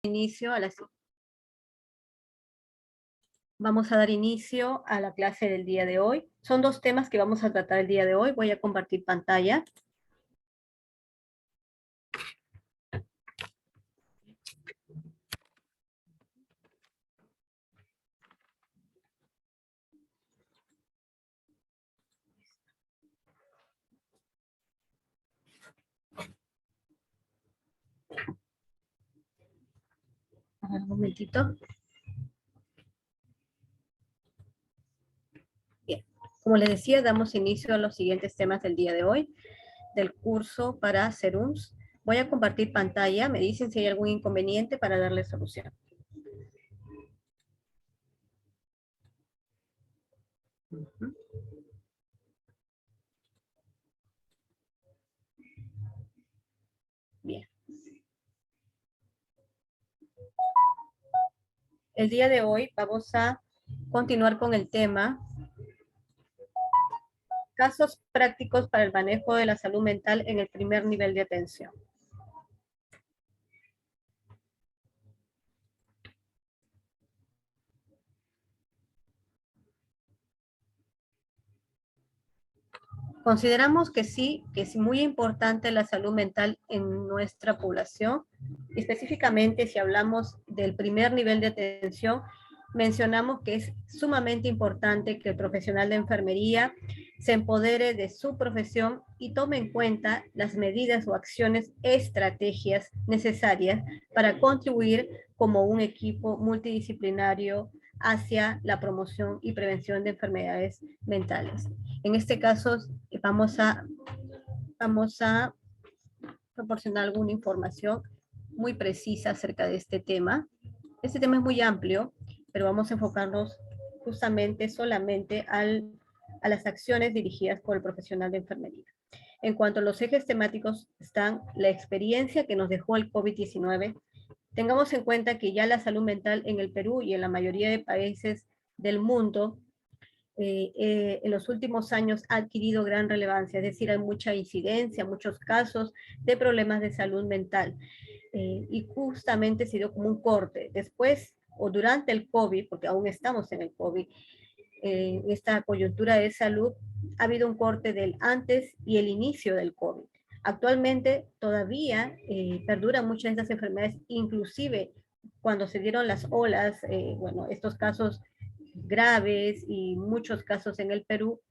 inicio a Vamos a dar inicio a la clase del día de hoy. Son dos temas que vamos a tratar el día de hoy. Voy a compartir pantalla. A ver, un momentito. Bien. Como les decía, damos inicio a los siguientes temas del día de hoy, del curso para serums. Voy a compartir pantalla. Me dicen si hay algún inconveniente para darle solución. Bien. El día de hoy vamos a continuar con el tema casos prácticos para el manejo de la salud mental en el primer nivel de atención. Consideramos que sí, que es muy importante la salud mental en nuestra población. Específicamente, si hablamos del primer nivel de atención, mencionamos que es sumamente importante que el profesional de enfermería se empodere de su profesión y tome en cuenta las medidas o acciones, estrategias necesarias para contribuir como un equipo multidisciplinario hacia la promoción y prevención de enfermedades mentales. En este caso, vamos a proporcionar alguna información muy precisa acerca de este tema. Este tema es muy amplio, pero vamos a enfocarnos justamente solamente a las acciones dirigidas por el profesional de enfermería. En cuanto a los ejes temáticos, están la experiencia que nos dejó el COVID-19. Tengamos en cuenta que ya la salud mental en el Perú y en la mayoría de países del mundo en los últimos años ha adquirido gran relevancia, es decir, hay mucha incidencia, muchos casos de problemas de salud mental. Y justamente se dio como un corte. Después o durante el COVID, porque aún estamos en el COVID, esta coyuntura de salud, ha habido un corte del antes y el inicio del COVID. Actualmente todavía perduran muchas de estas enfermedades, inclusive cuando se dieron las olas, bueno, estos casos graves y muchos casos en el Perú,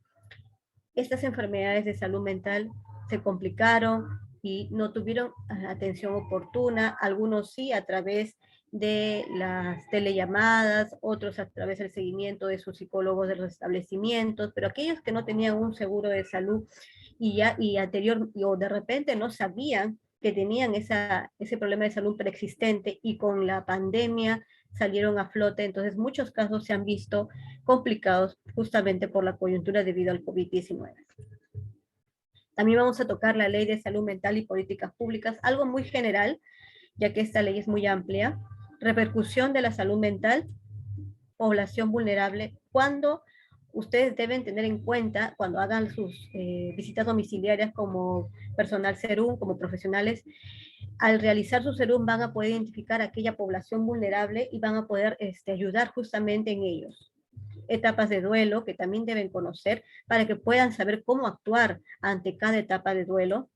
estas enfermedades de salud mental se complicaron y no tuvieron atención oportuna, algunos sí a través de las telellamadas, otros a través del seguimiento de sus psicólogos de los establecimientos, pero aquellos que no tenían un seguro de salud y anterior o de repente no sabían que tenían ese problema de salud preexistente y con la pandemia salieron a flote, entonces muchos casos se han visto complicados justamente por la coyuntura debido al COVID-19. También vamos a tocar la ley de salud mental y políticas públicas, algo muy general, ya que esta ley es muy amplia. Repercusión de la salud mental, población vulnerable, cuando ustedes deben tener en cuenta, cuando hagan sus visitas domiciliarias como personal SERUM, como profesionales, al realizar su SERUM van a poder identificar aquella población vulnerable y van a poder ayudar justamente en ellos. Etapas de duelo que también deben conocer para que puedan saber cómo actuar ante cada etapa de duelo.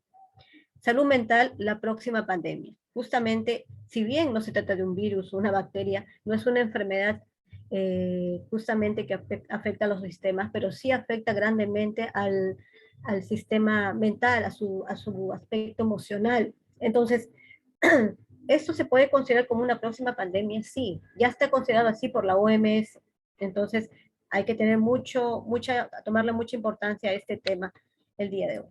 Salud mental, la próxima pandemia. Justamente, si bien no se trata de un virus o una bacteria, no es una enfermedad justamente que afecta a los sistemas, pero sí afecta grandemente al sistema mental, a su aspecto emocional. Entonces, ¿esto se puede considerar como una próxima pandemia? Sí, ya está considerado así por la OMS. Entonces, hay que tener tomarle mucha importancia a este tema el día de hoy.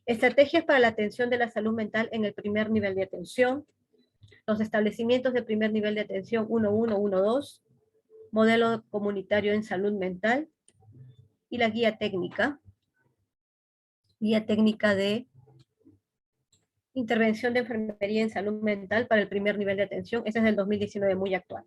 Estrategias para la atención de la salud mental en el primer nivel de atención. Los establecimientos de primer nivel de atención 1.1, 1.2. Modelo comunitario en salud mental. Y la guía técnica. Guía técnica de intervención de enfermería en salud mental para el primer nivel de atención. Ese es del 2019, muy actual.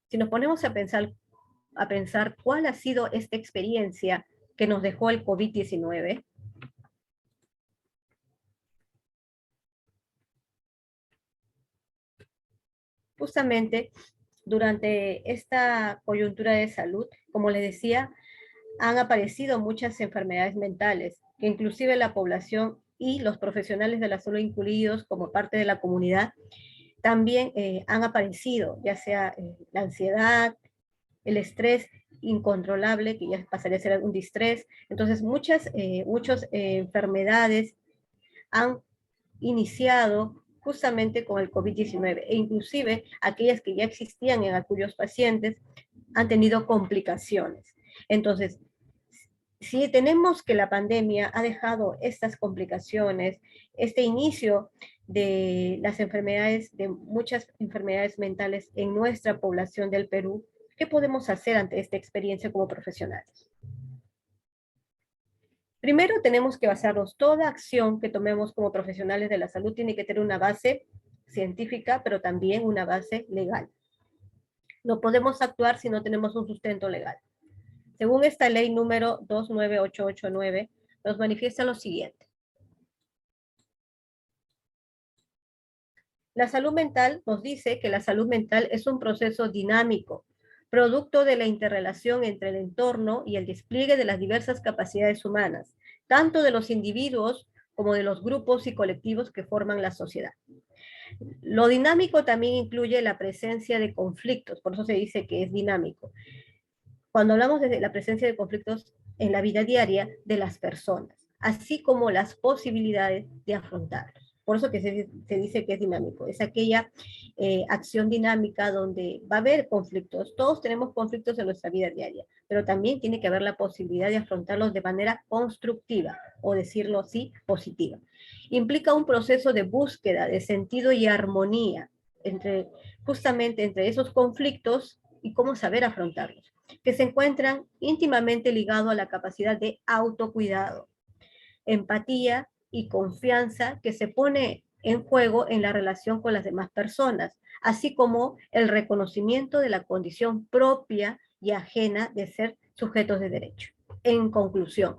Si nos ponemos a pensar cuál ha sido esta experiencia que nos dejó el COVID-19. Justamente durante esta coyuntura de salud, como les decía, han aparecido muchas enfermedades mentales, que inclusive la población y los profesionales de la salud incluidos como parte de la comunidad, también han aparecido, ya sea la ansiedad, el estrés incontrolable, que ya pasaría a ser un distrés. Entonces, muchas enfermedades han iniciado justamente con el COVID-19 e inclusive aquellas que ya existían en aquellos pacientes han tenido complicaciones. Entonces, si tenemos que la pandemia ha dejado estas complicaciones, este inicio de las enfermedades, de muchas enfermedades mentales en nuestra población del Perú, ¿qué podemos hacer ante esta experiencia como profesionales? Primero tenemos que basarnos, toda acción que tomemos como profesionales de la salud tiene que tener una base científica, pero también una base legal. No podemos actuar si no tenemos un sustento legal. Según esta ley número 29889, nos manifiesta lo siguiente. La salud mental nos dice que la salud mental es un proceso dinámico, producto de la interrelación entre el entorno y el despliegue de las diversas capacidades humanas, tanto de los individuos como de los grupos y colectivos que forman la sociedad. Lo dinámico también incluye la presencia de conflictos, por eso se dice que es dinámico. Cuando hablamos de la presencia de conflictos en la vida diaria de las personas, así como las posibilidades de afrontarlos. Por eso que se dice que es dinámico. Es aquella acción dinámica donde va a haber conflictos. Todos tenemos conflictos en nuestra vida diaria, pero también tiene que haber la posibilidad de afrontarlos de manera constructiva, o decirlo así, positiva. Implica un proceso de búsqueda de sentido y armonía justamente entre esos conflictos y cómo saber afrontarlos, que se encuentran íntimamente ligados a la capacidad de autocuidado, empatía y confianza que se pone en juego en la relación con las demás personas, así como el reconocimiento de la condición propia y ajena de ser sujetos de derecho. En conclusión,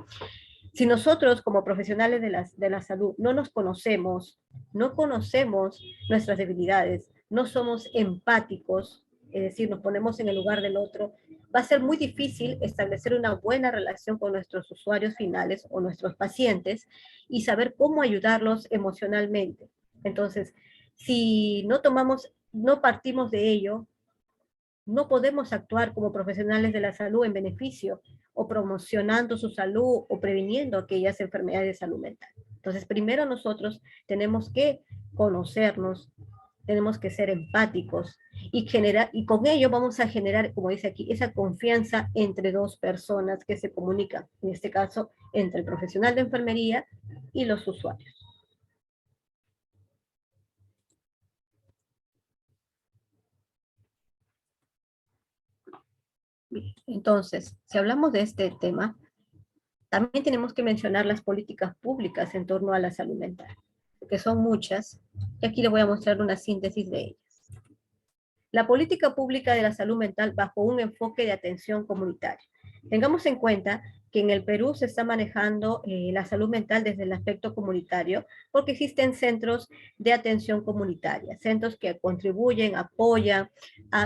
si nosotros como profesionales de la salud no nos conocemos, no conocemos nuestras debilidades, no somos empáticos, es decir, nos ponemos en el lugar del otro, va a ser muy difícil establecer una buena relación con nuestros usuarios finales o nuestros pacientes y saber cómo ayudarlos emocionalmente. Entonces, si no partimos de ello, no podemos actuar como profesionales de la salud en beneficio o promocionando su salud o previniendo aquellas enfermedades de salud mental. Entonces, primero nosotros tenemos que conocernos, tenemos que ser empáticos y con ello vamos a generar, como dice aquí, esa confianza entre dos personas que se comunican, en este caso, entre el profesional de enfermería y los usuarios. Entonces, si hablamos de este tema, también tenemos que mencionar las políticas públicas en torno a la salud mental, que son muchas, y aquí les voy a mostrar una síntesis de ellas. La política pública de la salud mental bajo un enfoque de atención comunitaria. Tengamos en cuenta que en el Perú se está manejando la salud mental desde el aspecto comunitario, porque existen centros de atención comunitaria, centros que contribuyen, apoyan,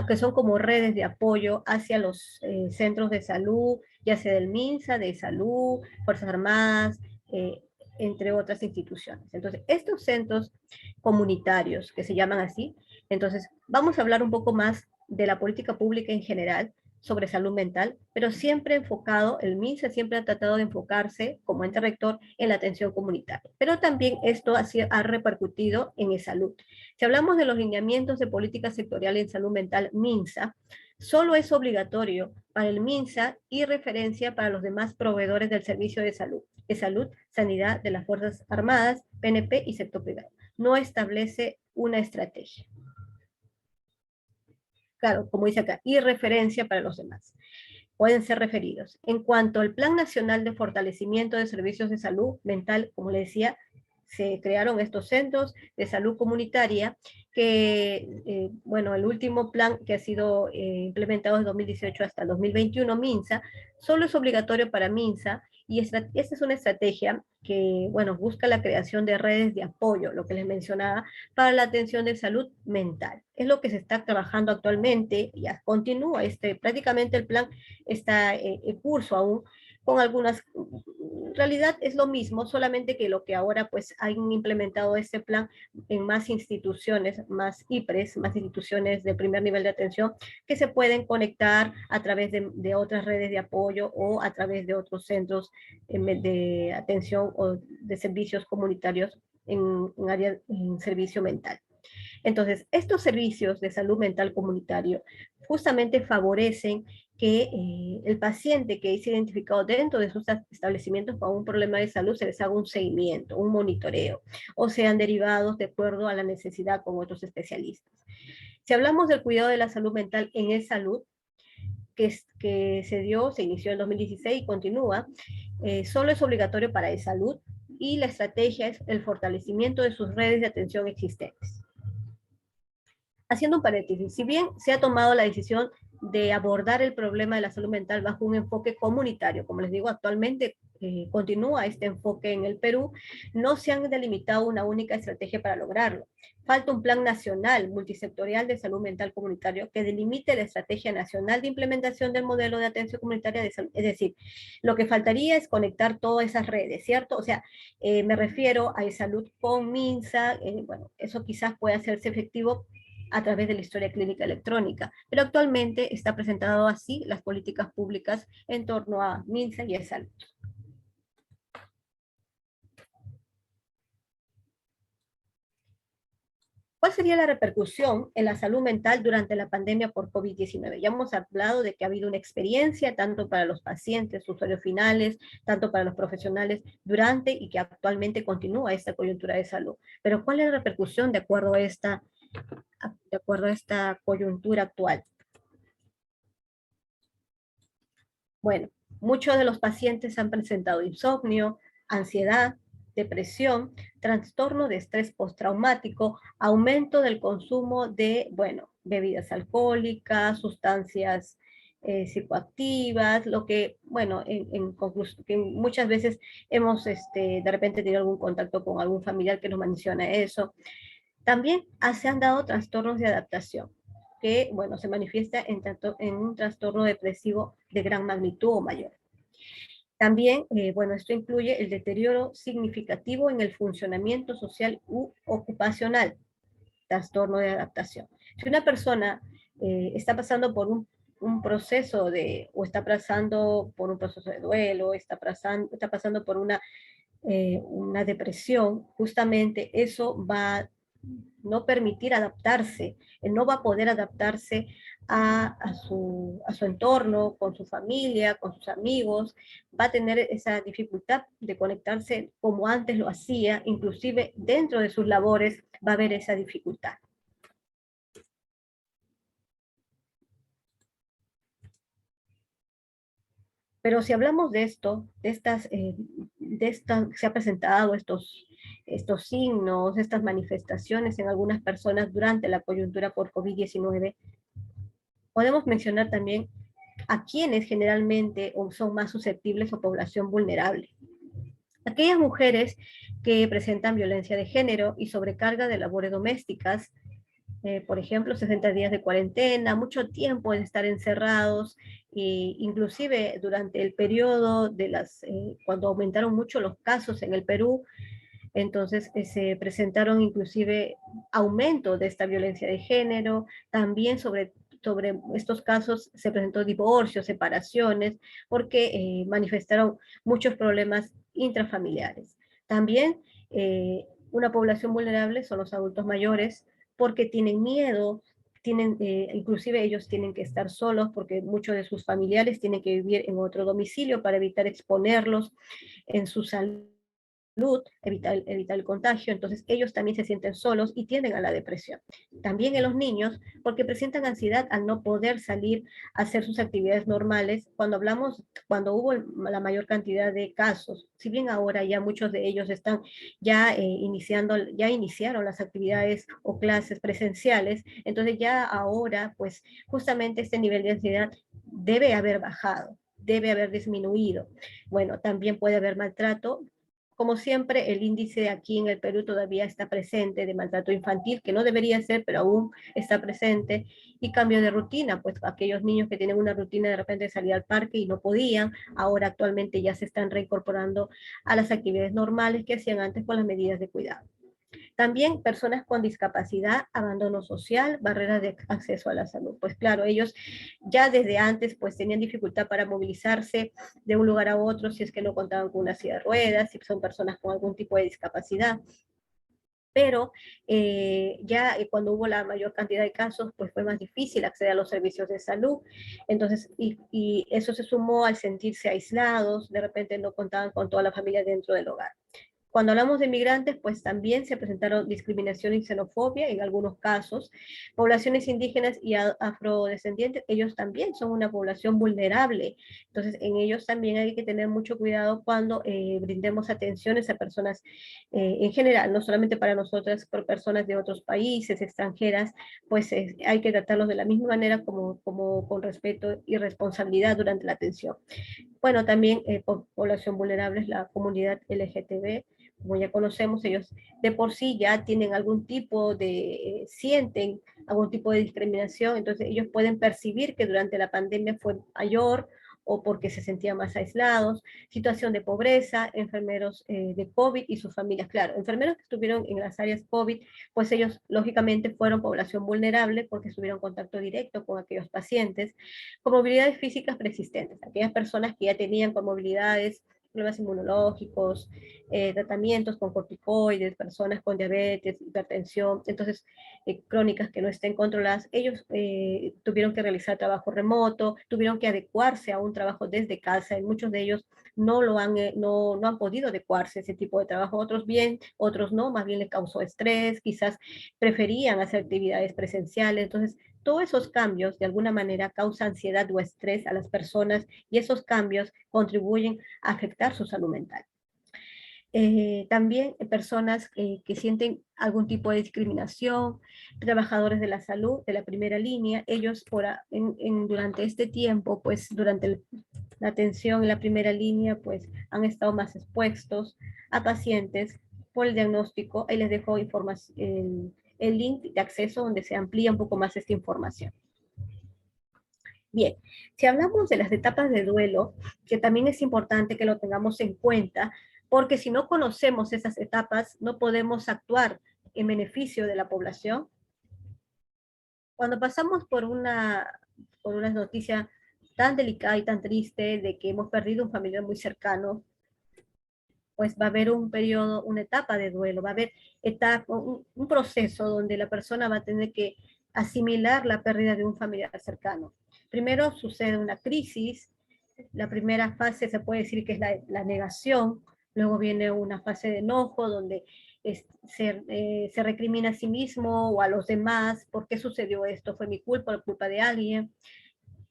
que son como redes de apoyo hacia los centros de salud, ya sea del MINSA, de salud, Fuerzas Armadas, entre otras instituciones. Entonces, estos centros comunitarios, que se llaman así, entonces, vamos a hablar un poco más de la política pública en general sobre salud mental, pero siempre enfocado, el MINSA siempre ha tratado de enfocarse como ente rector en la atención comunitaria, pero también esto ha repercutido en salud. Si hablamos de los lineamientos de política sectorial en salud mental MINSA, solo es obligatorio para el MINSA y referencia para los demás proveedores del servicio de salud, sanidad de las Fuerzas Armadas, PNP y sector privado. No establece una estrategia. Claro, como dice acá, y referencia para los demás. Pueden ser referidos. En cuanto al Plan Nacional de Fortalecimiento de Servicios de Salud Mental, como le decía, se crearon estos centros de salud comunitaria que, bueno, el último plan que ha sido implementado desde 2018 hasta 2021, MINSA, solo es obligatorio para MINSA y esta es una estrategia que, bueno, busca la creación de redes de apoyo, lo que les mencionaba, para la atención de salud mental. Es lo que se está trabajando actualmente, ya continúa, prácticamente el plan está en curso aún, con algunas, en realidad es lo mismo, solamente que lo que ahora pues han implementado este plan en más instituciones, más IPRES, más instituciones de primer nivel de atención, que se pueden conectar a través de otras redes de apoyo o a través de otros centros de atención o de servicios comunitarios en área en servicio mental. Entonces, estos servicios de salud mental comunitario justamente favorecen que el paciente que es identificado dentro de sus establecimientos con un problema de salud se les haga un seguimiento, un monitoreo, o sean derivados de acuerdo a la necesidad con otros especialistas. Si hablamos del cuidado de la salud mental en e-salud, que se inició en 2016 y continúa, solo es obligatorio para e-salud y la estrategia es el fortalecimiento de sus redes de atención existentes. Haciendo un paréntesis, si bien se ha tomado la decisión de abordar el problema de la salud mental bajo un enfoque comunitario, como les digo, actualmente continúa este enfoque en el Perú, no se han delimitado una única estrategia para lograrlo. Falta un plan nacional multisectorial de salud mental comunitario que delimite la estrategia nacional de implementación del modelo de atención comunitaria de salud. Es decir, lo que faltaría es conectar todas esas redes, ¿cierto? O sea, me refiero a salud con MINSA, bueno, eso quizás pueda hacerse efectivo a través de la historia clínica electrónica, pero actualmente está presentado así las políticas públicas en torno a MINSA y e-salud. ¿Cuál sería la repercusión en la salud mental durante la pandemia por COVID-19? Ya hemos hablado de que ha habido una experiencia tanto para los pacientes, usuarios finales, tanto para los profesionales durante y que actualmente continúa esta coyuntura de salud. Pero ¿cuál es la repercusión de acuerdo a esta coyuntura actual? Bueno, muchos de los pacientes han presentado insomnio, ansiedad, depresión, trastorno de estrés postraumático, aumento del consumo de, bueno, bebidas alcohólicas, sustancias psicoactivas, lo que, bueno, en conclusión, que muchas veces hemos de repente tenido algún contacto con algún familiar que nos menciona eso. También se han dado trastornos de adaptación, que, bueno, se manifiesta en un trastorno depresivo de gran magnitud o mayor. También, bueno, esto incluye el deterioro significativo en el funcionamiento social u ocupacional, trastorno de adaptación. Si una persona está pasando por un proceso o está pasando por un proceso de duelo, está pasando por una depresión, justamente eso va a no permitir adaptarse, él no va a poder adaptarse a su entorno, con su familia, con sus amigos, va a tener esa dificultad de conectarse como antes lo hacía, inclusive dentro de sus labores va a haber esa dificultad. Pero si hablamos de esto, se ha presentado estos signos, estas manifestaciones en algunas personas durante la coyuntura por COVID-19, podemos mencionar también a quienes generalmente son más susceptibles o población vulnerable. Aquellas mujeres que presentan violencia de género y sobrecarga de labores domésticas, por ejemplo, 60 días de cuarentena, mucho tiempo en estar encerrados, inclusive durante el periodo cuando aumentaron mucho los casos en el Perú, entonces se presentaron inclusive aumento de esta violencia de género, también sobre estos casos se presentó divorcios, separaciones, porque manifestaron muchos problemas intrafamiliares. También una población vulnerable son los adultos mayores, porque tienen miedo, inclusive ellos tienen que estar solos porque muchos de sus familiares tienen que vivir en otro domicilio para evitar exponerlos en su salud evitar el contagio, entonces ellos también se sienten solos y tienden a la depresión. También en los niños, porque presentan ansiedad al no poder salir a hacer sus actividades normales. Cuando hubo la mayor cantidad de casos, si bien ahora ya muchos de ellos están ya ya iniciaron las actividades o clases presenciales, entonces ya ahora, pues justamente este nivel de ansiedad debe haber bajado, debe haber disminuido. Bueno, también puede haber maltrato. Como siempre, el índice aquí en el Perú todavía está presente de maltrato infantil, que no debería ser, pero aún está presente, y cambio de rutina, pues aquellos niños que tienen una rutina de repente de salir al parque y no podían, ahora actualmente ya se están reincorporando a las actividades normales que hacían antes con las medidas de cuidado. También personas con discapacidad, abandono social, barreras de acceso a la salud. Pues claro, ellos ya desde antes pues tenían dificultad para movilizarse de un lugar a otro si es que no contaban con una silla de ruedas, si son personas con algún tipo de discapacidad. Pero cuando hubo la mayor cantidad de casos, pues fue más difícil acceder a los servicios de salud. Entonces, y eso se sumó al sentirse aislados, de repente no contaban con toda la familia dentro del hogar. Cuando hablamos de migrantes, pues también se presentaron discriminación y xenofobia en algunos casos. Poblaciones indígenas y afrodescendientes, ellos también son una población vulnerable. Entonces, en ellos también hay que tener mucho cuidado cuando brindemos atenciones a personas en general, no solamente para nosotras, pero personas de otros países, extranjeras, pues hay que tratarlos de la misma manera como con respeto y responsabilidad durante la atención. Bueno, también población vulnerable es la comunidad LGTB, como ya conocemos, ellos de por sí ya tienen algún tipo sienten algún tipo de discriminación, entonces ellos pueden percibir que durante la pandemia fue mayor o porque se sentían más aislados, situación de pobreza, enfermeros de COVID y sus familias. Claro, enfermeros que estuvieron en las áreas COVID, pues ellos lógicamente fueron población vulnerable porque estuvieron en contacto directo con aquellos pacientes, con movilidades físicas preexistentes, aquellas personas que ya tenían comorbilidades, problemas inmunológicos, tratamientos con corticoides, personas con diabetes, hipertensión, entonces crónicas que no estén controladas, ellos tuvieron que realizar trabajo remoto, tuvieron que adecuarse a un trabajo desde casa, y muchos de ellos no han podido adecuarse a ese tipo de trabajo, otros bien, otros no, más bien les causó estrés, quizás preferían hacer actividades presenciales, entonces todos esos cambios de alguna manera causan ansiedad o estrés a las personas y esos cambios contribuyen a afectar su salud mental. También personas que sienten algún tipo de discriminación, trabajadores de la salud, de la primera línea, ellos durante este tiempo, pues durante la atención en la primera línea, pues han estado más expuestos a pacientes por el diagnóstico. Ahí les dejo el link de acceso donde se amplía un poco más esta información. Bien, si hablamos de las etapas de duelo, que también es importante que lo tengamos en cuenta, porque si no conocemos esas etapas, no podemos actuar en beneficio de la población. Cuando pasamos por una noticia tan delicada y tan triste de que hemos perdido un familiar muy cercano, pues va a haber un periodo, una etapa de duelo, va a haber un proceso donde la persona va a tener que asimilar la pérdida de un familiar cercano. Primero sucede una crisis, la primera fase se puede decir que es la negación, luego viene una fase de enojo donde se recrimina a sí mismo o a los demás, ¿por qué sucedió esto? ¿Fue mi culpa o culpa de alguien?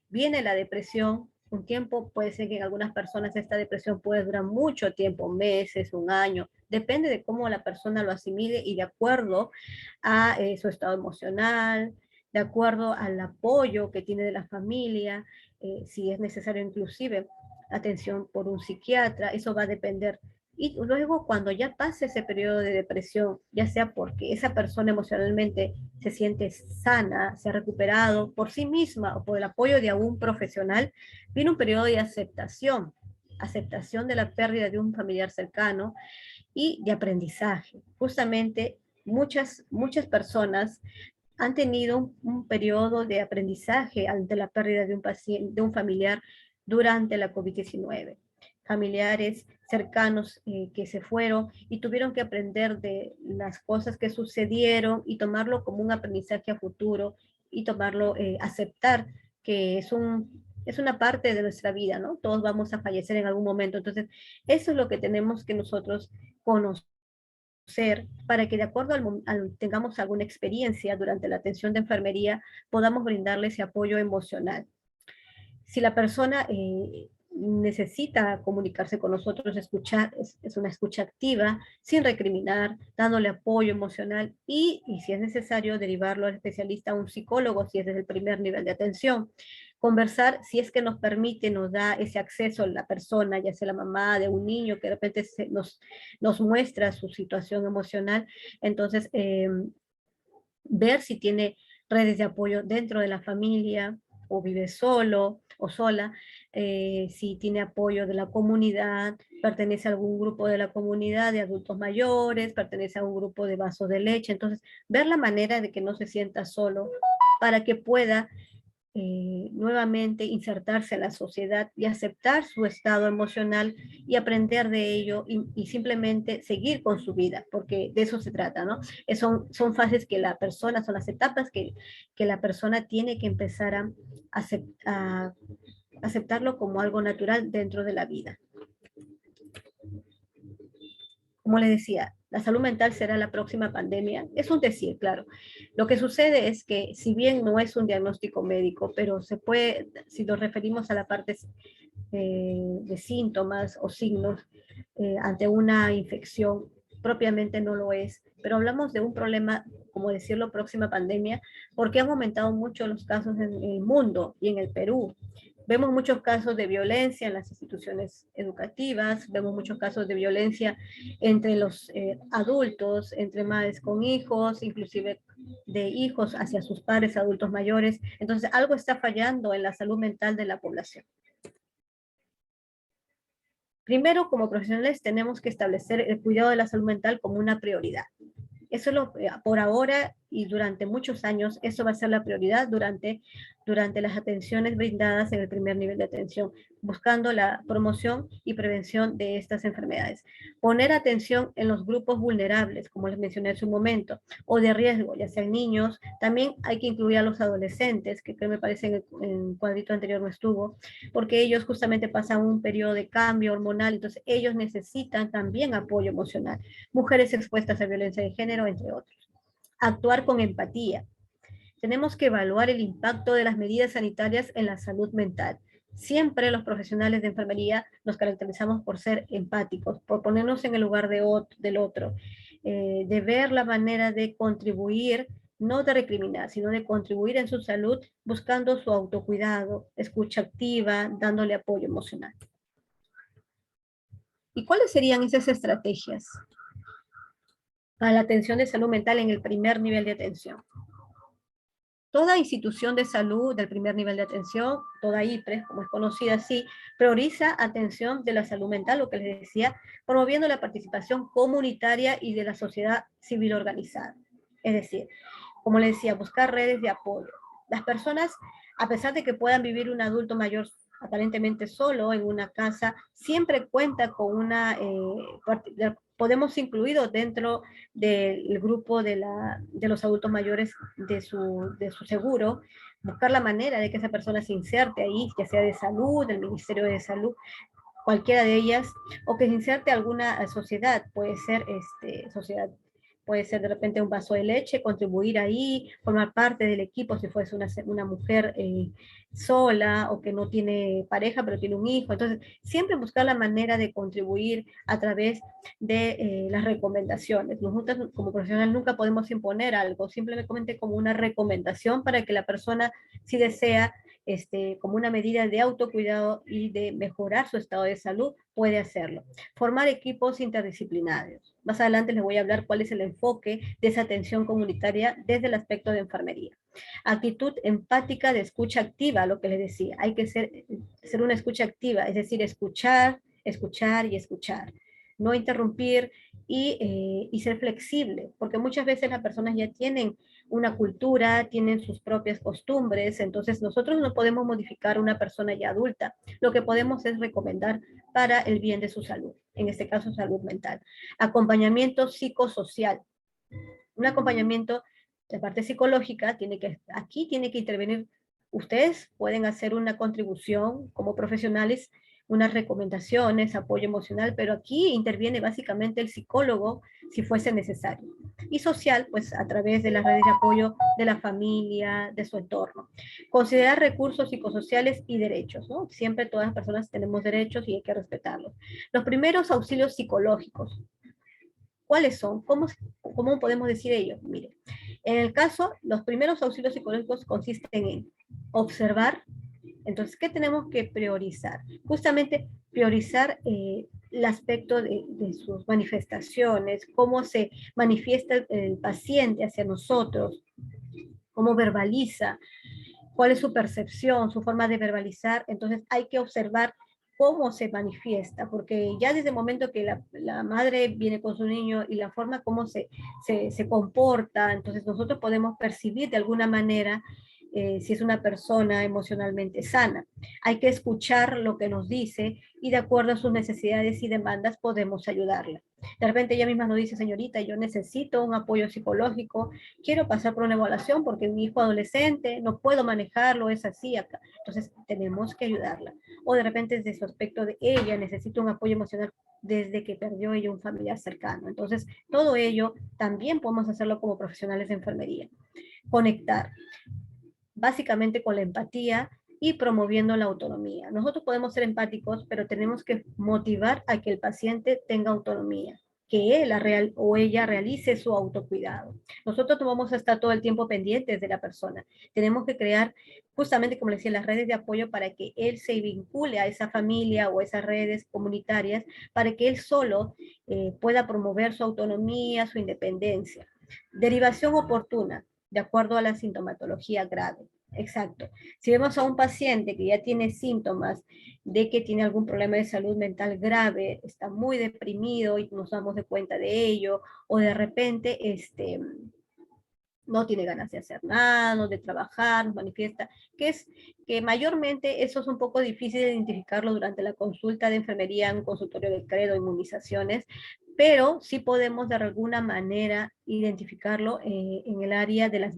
Viene la depresión, un tiempo, puede ser que en algunas personas esta depresión puede durar mucho tiempo, meses, un año, depende de cómo la persona lo asimile y de acuerdo a su estado emocional, de acuerdo al apoyo que tiene de la familia, si es necesario inclusive atención por un psiquiatra, eso va a depender. Y luego cuando ya pase ese periodo de depresión, ya sea porque esa persona emocionalmente se siente sana, se ha recuperado por sí misma o por el apoyo de algún profesional, viene un periodo de aceptación, aceptación de la pérdida de un familiar cercano y de aprendizaje. Justamente muchas personas han tenido un periodo de aprendizaje ante la pérdida de un paciente, de un familiar durante la COVID-19. Familiares cercanos que se fueron y tuvieron que aprender de las cosas que sucedieron y tomarlo como un aprendizaje a futuro y aceptar que es es una parte de nuestra vida, ¿no? Todos vamos a fallecer en algún momento. Entonces, eso es lo que tenemos que nosotros conocer para que de acuerdo tengamos alguna experiencia durante la atención de enfermería, podamos brindarle ese apoyo emocional. Si la persona necesita comunicarse con nosotros, escuchar, es una escucha activa, sin recriminar, dándole apoyo emocional y si es necesario derivarlo al especialista, a un psicólogo, si es desde el primer nivel de atención. Conversar, si es que nos permite, nos da ese acceso a la persona, ya sea la mamá de un niño que de repente nos muestra su situación emocional, entonces ver si tiene redes de apoyo dentro de la familia o vive solo o sola, si tiene apoyo de la comunidad, pertenece a algún grupo de la comunidad de adultos mayores, pertenece a un grupo de vasos de leche. Entonces, ver la manera de que no se sienta solo para que pueda nuevamente insertarse a la sociedad y aceptar su estado emocional y aprender de ello y simplemente seguir con su vida, porque de eso se trata, ¿no? Son fases que la persona, son las etapas que la persona tiene que empezar a aceptarlo como algo natural dentro de la vida. Como les decía, la salud mental será la próxima pandemia. Es un decir, claro. Lo que sucede es que si bien no es un diagnóstico médico, pero se puede, si nos referimos a la parte de síntomas o signos ante una infección, propiamente no lo es, pero hablamos de un problema, como decirlo, próxima pandemia, porque han aumentado mucho los casos en el mundo y en el Perú. Vemos muchos casos de violencia en las instituciones educativas, vemos muchos casos de violencia entre los adultos, entre madres con hijos, inclusive de hijos hacia sus padres adultos mayores. Entonces, algo está fallando en la salud mental de la población. Primero, como profesionales, tenemos que establecer el cuidado de la salud mental como una prioridad. Eso es por ahora y durante muchos años, eso va a ser la prioridad durante las atenciones brindadas en el primer nivel de atención, buscando la promoción y prevención de estas enfermedades. Poner atención en los grupos vulnerables, como les mencioné hace un momento, o de riesgo, ya sean niños. También hay que incluir a los adolescentes, que me parece en el cuadrito anterior no estuvo, porque ellos justamente pasan un periodo de cambio hormonal, entonces ellos necesitan también apoyo emocional. Mujeres expuestas a violencia de género, entre otros. Actuar con empatía. Tenemos que evaluar el impacto de las medidas sanitarias en la salud mental. Siempre los profesionales de enfermería nos caracterizamos por ser empáticos, por ponernos en el lugar del otro, de ver la manera de contribuir, no de recriminar, sino de contribuir en su salud, buscando su autocuidado, escucha activa, dándole apoyo emocional. ¿Y cuáles serían esas estrategias para la atención de salud mental en el primer nivel de atención? Toda institución de salud del primer nivel de atención, toda IPRES, como es conocida así, prioriza atención de la salud mental, lo que les decía, promoviendo la participación comunitaria y de la sociedad civil organizada. Es decir, como les decía, buscar redes de apoyo. Las personas, a pesar de que puedan vivir un adulto mayor aparentemente solo en una casa, siempre cuenta con una, podemos incluirlo dentro del grupo de los adultos mayores de su seguro, buscar la manera de que esa persona se inserte ahí, ya sea de salud, del Ministerio de Salud, cualquiera de ellas, o que se inserte alguna sociedad, sociedad, puede ser de repente un vaso de leche, contribuir ahí, formar parte del equipo si fuese una mujer sola o que no tiene pareja pero tiene un hijo. Entonces, siempre buscar la manera de contribuir a través de las recomendaciones. Nosotros como profesionales nunca podemos imponer algo, simplemente como una recomendación para que la persona, si desea, como una medida de autocuidado y de mejorar su estado de salud, puede hacerlo. Formar equipos interdisciplinarios. Más adelante les voy a hablar cuál es el enfoque de esa atención comunitaria desde el aspecto de enfermería. Actitud empática de escucha activa, lo que les decía. Hay que ser una escucha activa, es decir, escuchar, escuchar y escuchar. No interrumpir y ser flexible, porque muchas veces las personas ya tienen una cultura, tienen sus propias costumbres, entonces nosotros no podemos modificar una persona ya adulta. Lo que podemos es recomendar para el bien de su salud, en este caso salud mental. Acompañamiento psicosocial. Un acompañamiento de parte psicológica, aquí tiene que intervenir ustedes pueden hacer una contribución como profesionales, unas recomendaciones, apoyo emocional, pero aquí interviene básicamente el psicólogo si fuese necesario. Y social, pues a través de las redes de apoyo de la familia, de su entorno. Considerar recursos psicosociales y derechos, ¿no? Siempre todas las personas tenemos derechos y hay que respetarlos. Los primeros auxilios psicológicos, ¿cuáles son? ¿Cómo podemos decir ellos? Mire, en el caso, los primeros auxilios psicológicos consisten en observar. Entonces, ¿qué tenemos que priorizar? Justamente priorizar el aspecto de sus manifestaciones, cómo se manifiesta el paciente hacia nosotros, cómo verbaliza, cuál es su percepción, su forma de verbalizar. Entonces, hay que observar cómo se manifiesta, porque ya desde el momento que la madre viene con su niño y la forma como se comporta, entonces nosotros podemos percibir de alguna manera si es una persona emocionalmente sana. Hay que escuchar lo que nos dice y de acuerdo a sus necesidades y demandas podemos ayudarla. De repente ella misma nos dice, señorita, yo necesito un apoyo psicológico, quiero pasar por una evaluación porque mi hijo adolescente, no puedo manejarlo, es así acá. Entonces tenemos que ayudarla. O de repente desde su aspecto de ella necesita un apoyo emocional desde que perdió ella un familiar cercano. Entonces todo ello también podemos hacerlo como profesionales de enfermería. Conectar básicamente con la empatía y promoviendo la autonomía. Nosotros podemos ser empáticos, pero tenemos que motivar a que el paciente tenga autonomía, que él o ella realice su autocuidado. Nosotros no vamos a estar todo el tiempo pendientes de la persona. Tenemos que crear, justamente como les decía, las redes de apoyo para que él se vincule a esa familia o esas redes comunitarias, para que él solo pueda promover su autonomía, su independencia. Derivación oportuna, de acuerdo a la sintomatología grave. Exacto. Si vemos a un paciente que ya tiene síntomas de que tiene algún problema de salud mental grave, está muy deprimido y nos damos de cuenta de ello, o de repente no tiene ganas de hacer nada, no de trabajar, nos manifiesta, que mayormente eso es un poco difícil de identificarlo durante la consulta de enfermería en un consultorio de credo, inmunizaciones, pero sí podemos de alguna manera identificarlo en el área de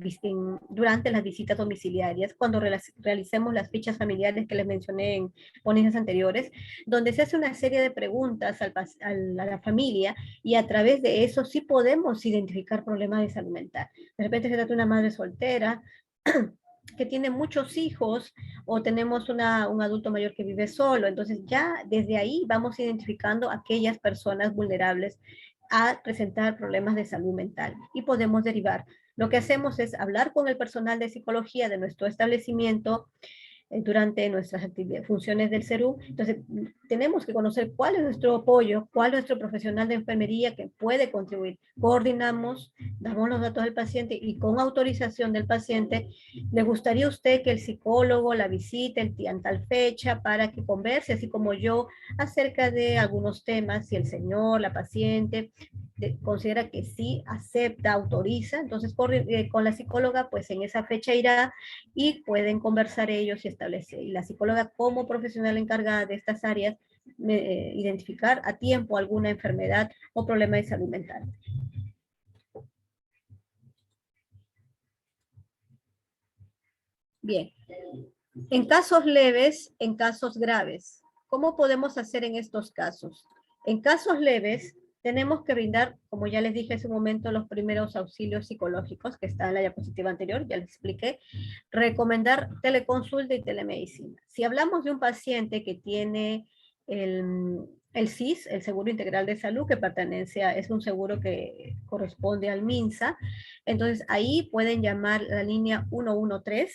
durante las visitas domiciliarias, cuando realicemos las fichas familiares que les mencioné en ponencias anteriores, donde se hace una serie de preguntas a la familia y a través de eso sí podemos identificar problemas de salud mental. De repente se trata de una madre soltera que tiene muchos hijos o tenemos un adulto mayor que vive solo. Entonces ya desde ahí vamos identificando aquellas personas vulnerables a presentar problemas de salud mental y podemos derivar. Lo que hacemos es hablar con el personal de psicología de nuestro establecimiento durante nuestras funciones del CERU. Entonces, tenemos que conocer cuál es nuestro apoyo, cuál es nuestro profesional de enfermería que puede contribuir. Coordinamos, damos los datos del paciente y con autorización del paciente, ¿le gustaría a usted que el psicólogo la visite en tal fecha para que converse, así como yo, acerca de algunos temas, si el señor, la paciente, considera que sí, acepta, autoriza, entonces con la psicóloga, pues en esa fecha irá y pueden conversar ellos y establecer, y la psicóloga como profesional encargada de estas áreas, identificar a tiempo alguna enfermedad o problema de salud mental. Bien, en casos leves, en casos graves, ¿cómo podemos hacer en estos casos? En casos leves, tenemos que brindar, como ya les dije hace un momento, los primeros auxilios psicológicos, que está en la diapositiva anterior, ya les expliqué. Recomendar teleconsulta y telemedicina. Si hablamos de un paciente que tiene el SIS, el Seguro Integral de Salud, que es un seguro que corresponde al MINSA, entonces ahí pueden llamar la línea 113.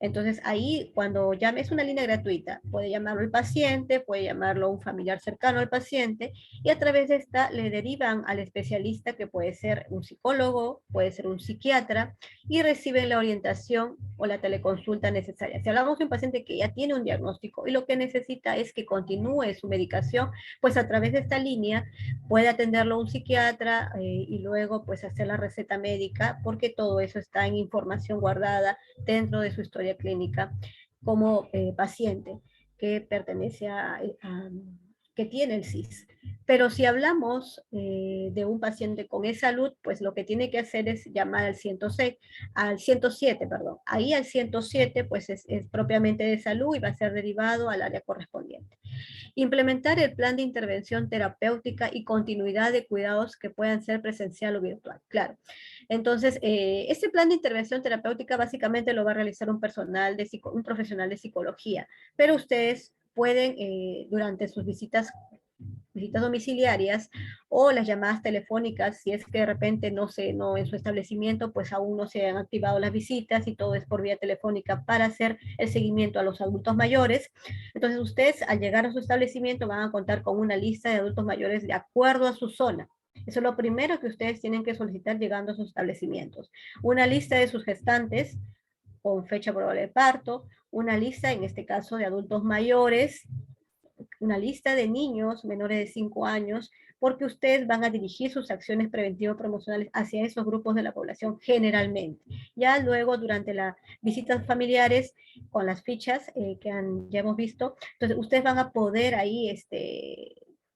Entonces ahí cuando llame, es una línea gratuita, puede llamarlo el paciente, puede llamarlo un familiar cercano al paciente y a través de esta le derivan al especialista que puede ser un psicólogo, puede ser un psiquiatra y reciben la orientación o la teleconsulta necesaria. Si hablamos de un paciente que ya tiene un diagnóstico y lo que necesita es que continúe su medicación, pues a través de esta línea puede atenderlo un psiquiatra y luego pues hacer la receta médica porque todo eso está en información guardada dentro de su historia clínica como paciente que pertenece que tiene el SIS. Pero si hablamos de un paciente con e-salud, pues lo que tiene que hacer es llamar al 106, al 107, perdón. Ahí al 107 pues es propiamente de salud y va a ser derivado al área correspondiente. Implementar el plan de intervención terapéutica y continuidad de cuidados que puedan ser presencial o virtual. Claro. Entonces, este plan de intervención terapéutica básicamente lo va a realizar un un profesional de psicología, pero ustedes pueden, durante sus visitas domiciliarias o las llamadas telefónicas, si es que de repente no en su establecimiento, pues aún no se han activado las visitas y todo es por vía telefónica para hacer el seguimiento a los adultos mayores. Entonces ustedes al llegar a su establecimiento van a contar con una lista de adultos mayores de acuerdo a su zona. Eso es lo primero que ustedes tienen que solicitar llegando a sus establecimientos. Una lista de sus gestantes con fecha probable de parto, una lista, en este caso, de adultos mayores, una lista de niños menores de 5 años, porque ustedes van a dirigir sus acciones preventivo-promocionales hacia esos grupos de la población generalmente. Ya luego, durante las visitas familiares, con las fichas ya hemos visto, entonces ustedes van a poder ahí,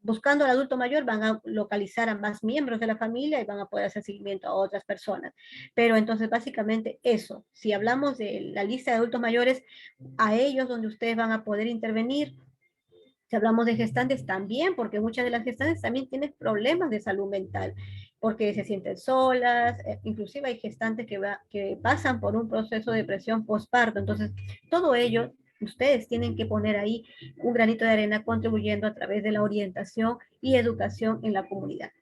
buscando al adulto mayor, van a localizar a más miembros de la familia y van a poder hacer seguimiento a otras personas. Pero entonces, básicamente eso, si hablamos de la lista de adultos mayores, a ellos donde ustedes van a poder intervenir. Si hablamos de gestantes también, porque muchas de las gestantes también tienen problemas de salud mental, porque se sienten solas, inclusive hay gestantes que pasan por un proceso de depresión postparto. Entonces, todo ello, ustedes tienen que poner ahí un granito de arena contribuyendo a través de la orientación y educación en la comunidad.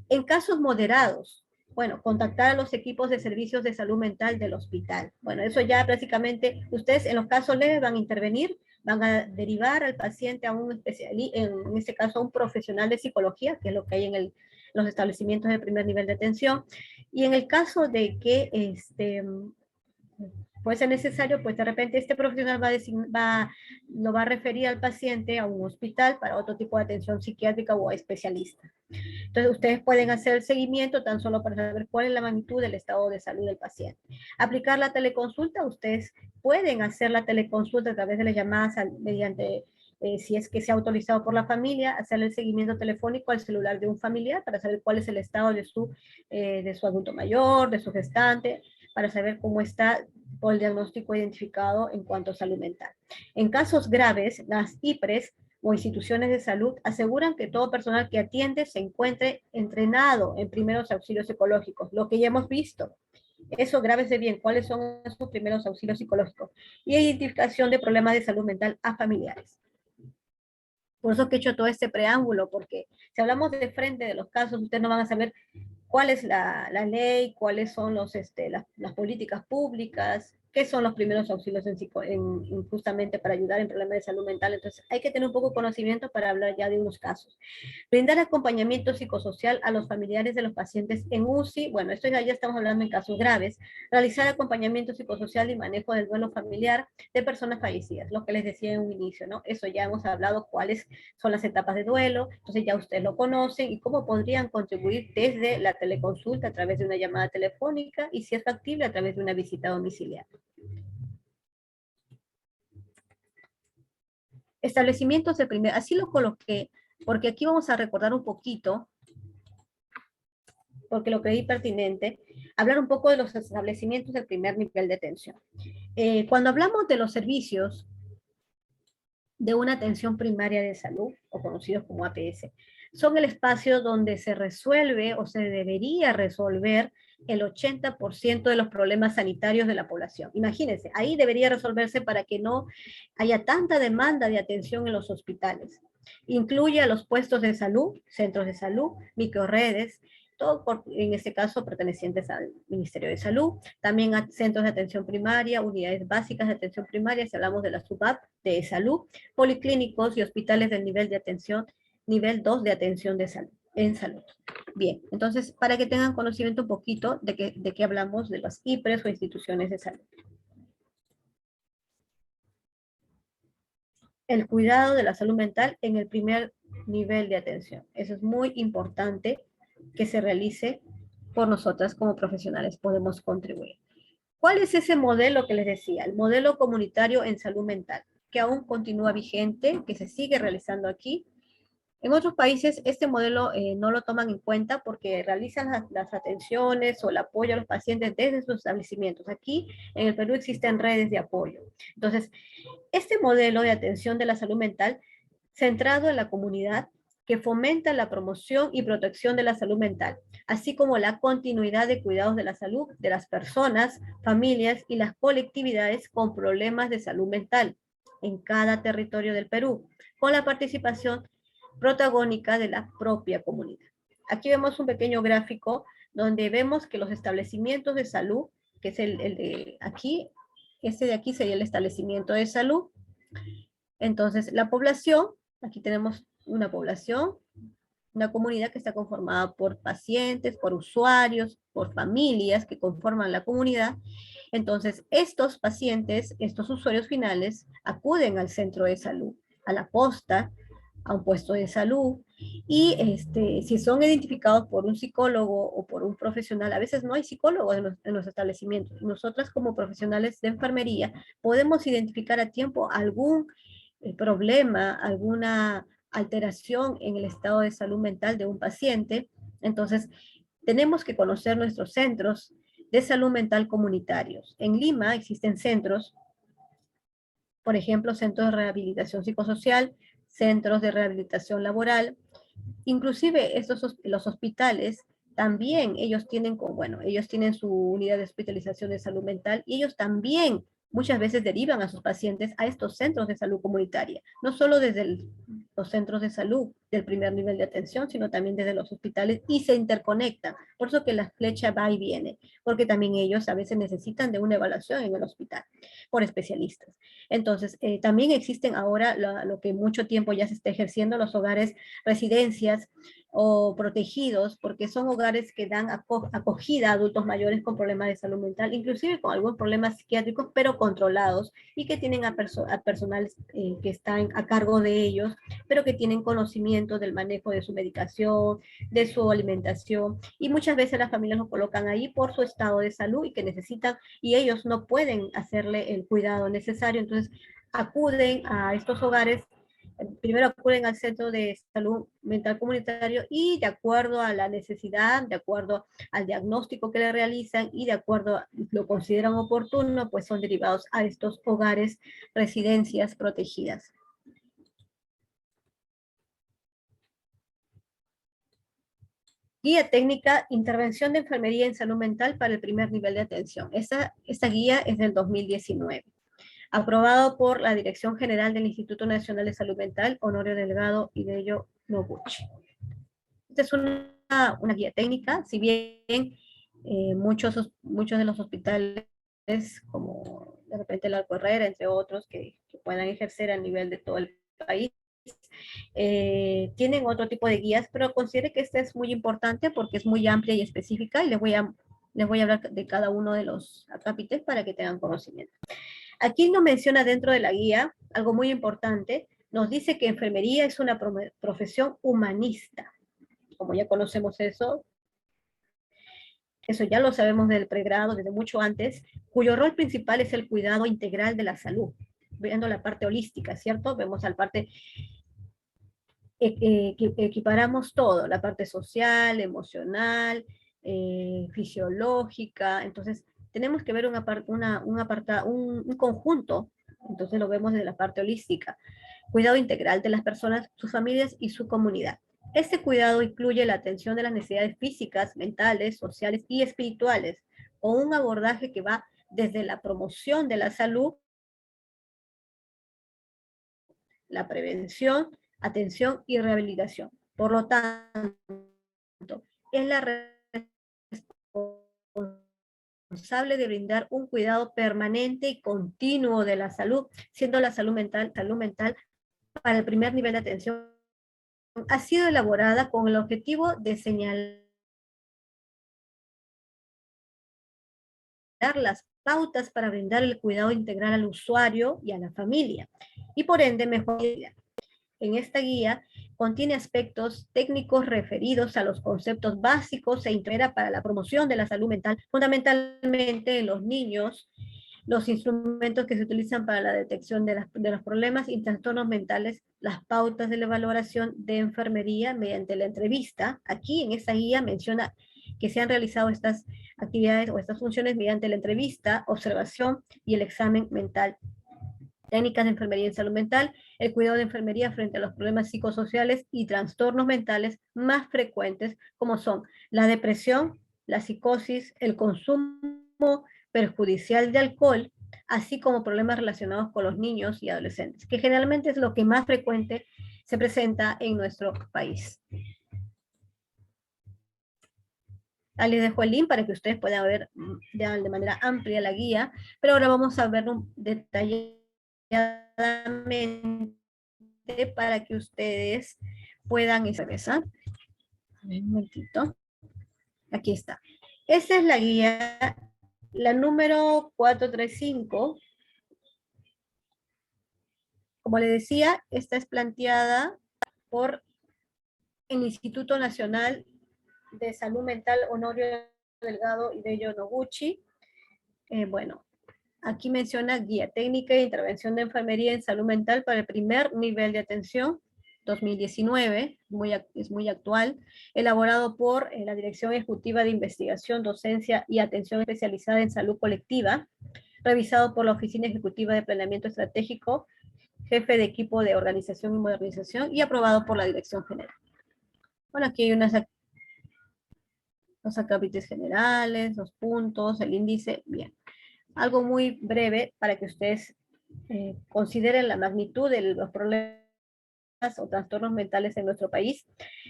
En casos moderados, bueno, contactar a los equipos de servicios de salud mental del hospital. Bueno, eso ya prácticamente, ustedes en los casos leves van a intervenir, van a derivar al paciente a un especialista, en este caso a un profesional de psicología, que es lo que hay en los establecimientos de primer nivel de atención. Y en el caso de que puede ser necesario, pues de repente este profesional lo va a referir al paciente a un hospital para otro tipo de atención psiquiátrica o a especialista. Entonces, ustedes pueden hacer el seguimiento tan solo para saber cuál es la magnitud del estado de salud del paciente. Aplicar la teleconsulta, ustedes pueden hacer la teleconsulta a través de las llamadas mediante, si es que se ha autorizado por la familia, hacer el seguimiento telefónico al celular de un familiar para saber cuál es el estado de su adulto mayor, de su gestante, para saber cómo está o el diagnóstico identificado en cuanto a salud mental. En casos graves, las IPRES o instituciones de salud aseguran que todo personal que atiende se encuentre entrenado en primeros auxilios psicológicos, lo que ya hemos visto. Eso, grábese bien, cuáles son esos primeros auxilios psicológicos y identificación de problemas de salud mental a familiares. Por eso que he hecho todo este preámbulo, porque si hablamos de frente de los casos, ustedes no van a saber cuál es la ley, cuáles son las políticas públicas, qué son los primeros auxilios justamente para ayudar en problemas de salud mental. Entonces hay que tener un poco de conocimiento para hablar ya de unos casos. Brindar acompañamiento psicosocial a los familiares de los pacientes en UCI. Bueno, esto ya estamos hablando en casos graves. Realizar acompañamiento psicosocial y manejo del duelo familiar de personas fallecidas, lo que les decía en un inicio, ¿no? Eso ya hemos hablado cuáles son las etapas de duelo, entonces ya ustedes lo conocen y cómo podrían contribuir desde la teleconsulta a través de una llamada telefónica y si es factible a través de una visita domiciliaria. Establecimientos de primer, así lo coloqué, porque aquí vamos a recordar un poquito, porque lo creí pertinente, hablar un poco de los establecimientos del primer nivel de atención. Cuando hablamos de los servicios de una atención primaria de salud, o conocidos como APS, son el espacio donde se resuelve o se debería resolver el 80% de los problemas sanitarios de la población. Imagínense, ahí debería resolverse para que no haya tanta demanda de atención en los hospitales. Incluye a los puestos de salud, centros de salud, microredes, todo en este caso pertenecientes al Ministerio de Salud, también a centros de atención primaria, unidades básicas de atención primaria, si hablamos de la SUBAP de salud, policlínicos y hospitales del nivel de atención, nivel 2 de atención de salud, en salud. Bien, entonces, para que tengan conocimiento un poquito de qué hablamos de las IPRES o instituciones de salud. El cuidado de la salud mental en el primer nivel de atención. Eso es muy importante que se realice por nosotras como profesionales, podemos contribuir. ¿Cuál es ese modelo que les decía? El modelo comunitario en salud mental, que aún continúa vigente, que se sigue realizando aquí. En otros países este modelo no lo toman en cuenta porque realizan las atenciones o el apoyo a los pacientes desde sus establecimientos. Aquí en el Perú existen redes de apoyo. Entonces, este modelo de atención de la salud mental centrado en la comunidad que fomenta la promoción y protección de la salud mental, así como la continuidad de cuidados de la salud de las personas, familias y las colectividades con problemas de salud mental en cada territorio del Perú, con la participación protagónica de la propia comunidad. Aquí vemos un pequeño gráfico donde vemos que los establecimientos de salud, que es el de aquí, este de aquí sería el establecimiento de salud. Entonces, la población, aquí tenemos una comunidad que está conformada por pacientes, por usuarios, por familias que conforman la comunidad. Entonces, estos pacientes, estos usuarios finales, acuden al centro de salud, a la posta, a un puesto de salud, y si son identificados por un psicólogo o por un profesional, a veces no hay psicólogos en los establecimientos. Nosotras como profesionales de enfermería podemos identificar a tiempo algún problema, alguna alteración en el estado de salud mental de un paciente. Entonces, tenemos que conocer nuestros centros de salud mental comunitarios. En Lima existen centros, por ejemplo, centros de rehabilitación psicosocial, centros de rehabilitación laboral, inclusive los hospitales también, ellos tienen su unidad de hospitalización de salud mental y ellos también muchas veces derivan a sus pacientes a estos centros de salud comunitaria, no solo desde los centros de salud del primer nivel de atención, sino también desde los hospitales y se interconectan. Por eso que la flecha va y viene, porque también ellos a veces necesitan de una evaluación en el hospital por especialistas. Entonces, también existen ahora lo que mucho tiempo ya se está ejerciendo, los hogares residencias o protegidos, porque son hogares que dan acogida a adultos mayores con problemas de salud mental, inclusive con algunos problemas psiquiátricos, pero controlados, y que tienen a personal que están a cargo de ellos, pero que tienen conocimiento del manejo de su medicación, de su alimentación, y muchas veces las familias los colocan ahí por su estado de salud y que necesitan, y ellos no pueden hacerle el cuidado necesario, entonces acuden a estos hogares. Primero acuden al centro de salud mental comunitario y de acuerdo a la necesidad, de acuerdo al diagnóstico que le realizan y de acuerdo a lo consideran oportuno, pues son derivados a estos hogares, residencias protegidas. Guía técnica, intervención de enfermería en salud mental para el primer nivel de atención. Esta guía es del 2019. Aprobado por la Dirección General del Instituto Nacional de Salud Mental, Honorio Delgado y Bello Noguchi. Esta es una guía técnica, si bien muchos de los hospitales, como de repente la Herrera, entre otros, que puedan ejercer a nivel de todo el país, tienen otro tipo de guías, pero considero que esta es muy importante porque es muy amplia y específica y les voy a hablar de cada uno de los acápites para que tengan conocimiento. Aquí nos menciona dentro de la guía algo muy importante, nos dice que enfermería es una profesión humanista. Como ya conocemos eso ya lo sabemos del pregrado, desde mucho antes, cuyo rol principal es el cuidado integral de la salud, viendo la parte holística, ¿cierto? Vemos la parte, equiparamos todo, la parte social, emocional, fisiológica, entonces tenemos que ver un conjunto, entonces lo vemos desde la parte holística, cuidado integral de las personas, sus familias y su comunidad. Este cuidado incluye la atención de las necesidades físicas, mentales, sociales y espirituales, o un abordaje que va desde la promoción de la salud, la prevención, atención y rehabilitación. Por lo tanto, es la responsable de brindar un cuidado permanente y continuo de la salud, siendo la salud mental para el primer nivel de atención. Ha sido elaborada con el objetivo de señalar las pautas para brindar el cuidado integral al usuario y a la familia, y por ende mejor. En esta guía contiene aspectos técnicos referidos a los conceptos básicos e integra para la promoción de la salud mental, fundamentalmente en los niños, los instrumentos que se utilizan para la detección de los problemas y trastornos mentales, las pautas de la valoración de enfermería mediante la entrevista. Aquí en esta guía menciona que se han realizado estas actividades o estas funciones mediante la entrevista, observación y el examen mental. Técnicas de enfermería en salud mental, el cuidado de enfermería frente a los problemas psicosociales y trastornos mentales más frecuentes, como son la depresión, la psicosis, el consumo perjudicial de alcohol, así como problemas relacionados con los niños y adolescentes, que generalmente es lo que más frecuente se presenta en nuestro país. Ahí les dejo el link para que ustedes puedan ver de manera amplia la guía, pero ahora vamos a ver un detalle para que ustedes puedan regresar. Un momentito. Aquí está. Esta es la guía, la número 435. Como les decía, esta es planteada por el Instituto Nacional de Salud Mental Honorio Delgado Hideyo Noguchi. Bueno, aquí menciona guía técnica de intervención de enfermería en salud mental para el primer nivel de atención 2019, es muy actual, elaborado por la Dirección Ejecutiva de Investigación, Docencia y Atención Especializada en Salud Colectiva, revisado por la Oficina Ejecutiva de Planeamiento Estratégico, jefe de equipo de organización y modernización, y aprobado por la Dirección General. Bueno, aquí hay los acápites generales, los puntos, el índice, bien. Algo muy breve para que ustedes consideren la magnitud de los problemas o trastornos mentales en nuestro país.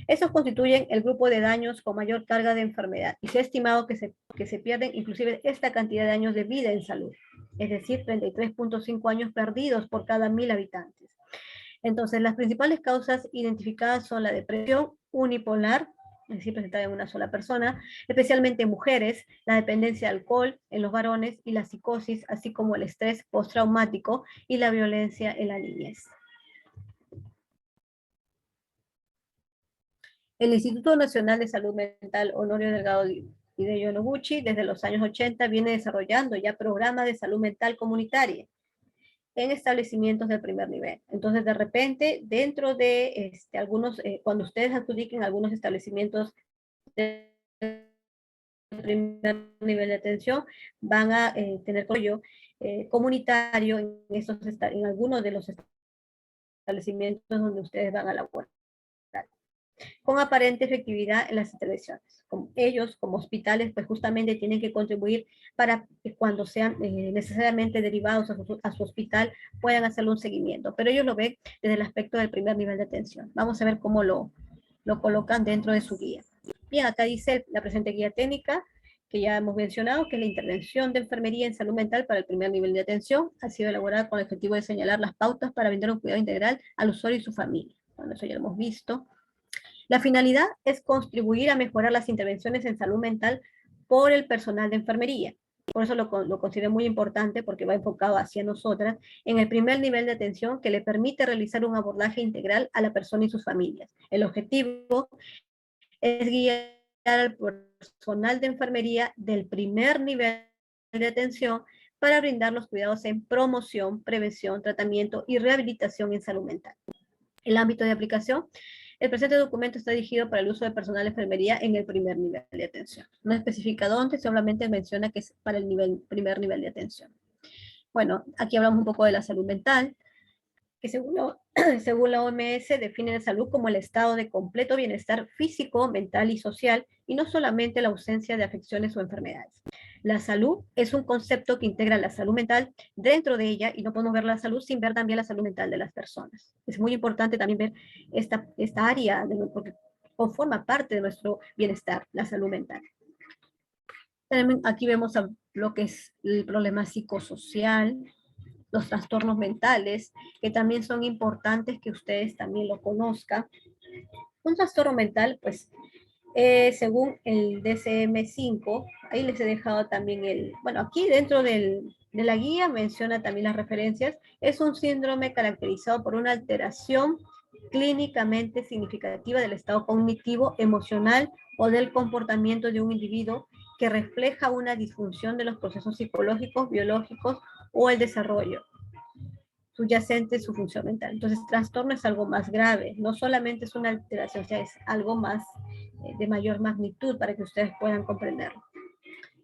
Estos constituyen el grupo de daños con mayor carga de enfermedad y se ha estimado que se pierden inclusive esta cantidad de años de vida en salud, es decir, 33.5 años perdidos por cada 1000 habitantes. Entonces, las principales causas identificadas son la depresión unipolar, es decir, presentada en una sola persona, especialmente en mujeres, la dependencia de alcohol en los varones y la psicosis, así como el estrés postraumático y la violencia en la niñez. El Instituto Nacional de Salud Mental Honorio Delgado Hideyo Noguchi, desde los años 80, viene desarrollando ya programas de salud mental comunitaria en establecimientos del primer nivel. Entonces, de repente, dentro de algunos, cuando ustedes adjudiquen algunos establecimientos de primer nivel de atención, van a tener apoyo comunitario en algunos de los establecimientos donde ustedes van a laborar, con aparente efectividad en las intervenciones. Ellos, como hospitales, pues justamente tienen que contribuir para que cuando sean necesariamente derivados a su hospital, puedan hacerle un seguimiento. Pero ellos lo ven desde el aspecto del primer nivel de atención. Vamos a ver cómo lo colocan dentro de su guía. Bien, acá dice la presente guía técnica, que ya hemos mencionado, que es la intervención de enfermería en salud mental para el primer nivel de atención. Ha sido elaborada con el objetivo de señalar las pautas para brindar un cuidado integral al usuario y su familia. Bueno, eso ya lo hemos visto. La finalidad es contribuir a mejorar las intervenciones en salud mental por el personal de enfermería. Por eso lo considero muy importante, porque va enfocado hacia nosotras en el primer nivel de atención que le permite realizar un abordaje integral a la persona y sus familias. El objetivo es guiar al personal de enfermería del primer nivel de atención para brindar los cuidados en promoción, prevención, tratamiento y rehabilitación en salud mental. El ámbito de aplicación: el presente documento está dirigido para el uso de personal de enfermería en el primer nivel de atención. No especifica dónde, solamente menciona que es para el primer nivel de atención. Bueno, aquí hablamos un poco de la salud mental, que según la OMS define la salud como el estado de completo bienestar físico, mental y social, y no solamente la ausencia de afecciones o enfermedades. La salud es un concepto que integra la salud mental dentro de ella, y no podemos ver la salud sin ver también la salud mental de las personas. Es muy importante también ver esta área, porque forma parte de nuestro bienestar, la salud mental. Aquí vemos lo que es el problema psicosocial, los trastornos mentales, que también son importantes que ustedes también lo conozcan. Un trastorno mental, pues, según el DSM-5, ahí les he dejado también bueno, aquí dentro de la guía menciona también las referencias, es un síndrome caracterizado por una alteración clínicamente significativa del estado cognitivo, emocional o del comportamiento de un individuo que refleja una disfunción de los procesos psicológicos, biológicos o el desarrollo subyacente de su función mental. Entonces, trastorno es algo más grave, no solamente es una alteración, o sea, es algo más de mayor magnitud para que ustedes puedan comprenderlo.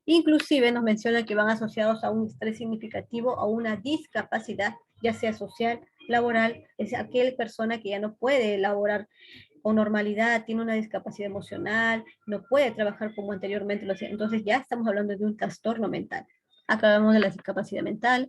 Inclusive nos menciona que van asociados a un estrés significativo, a una discapacidad, ya sea social, laboral, es aquella persona que ya no puede elaborar con normalidad, tiene una discapacidad emocional, no puede trabajar como anteriormente lo hacía. Entonces ya estamos hablando de un trastorno mental. Acabamos de la discapacidad mental.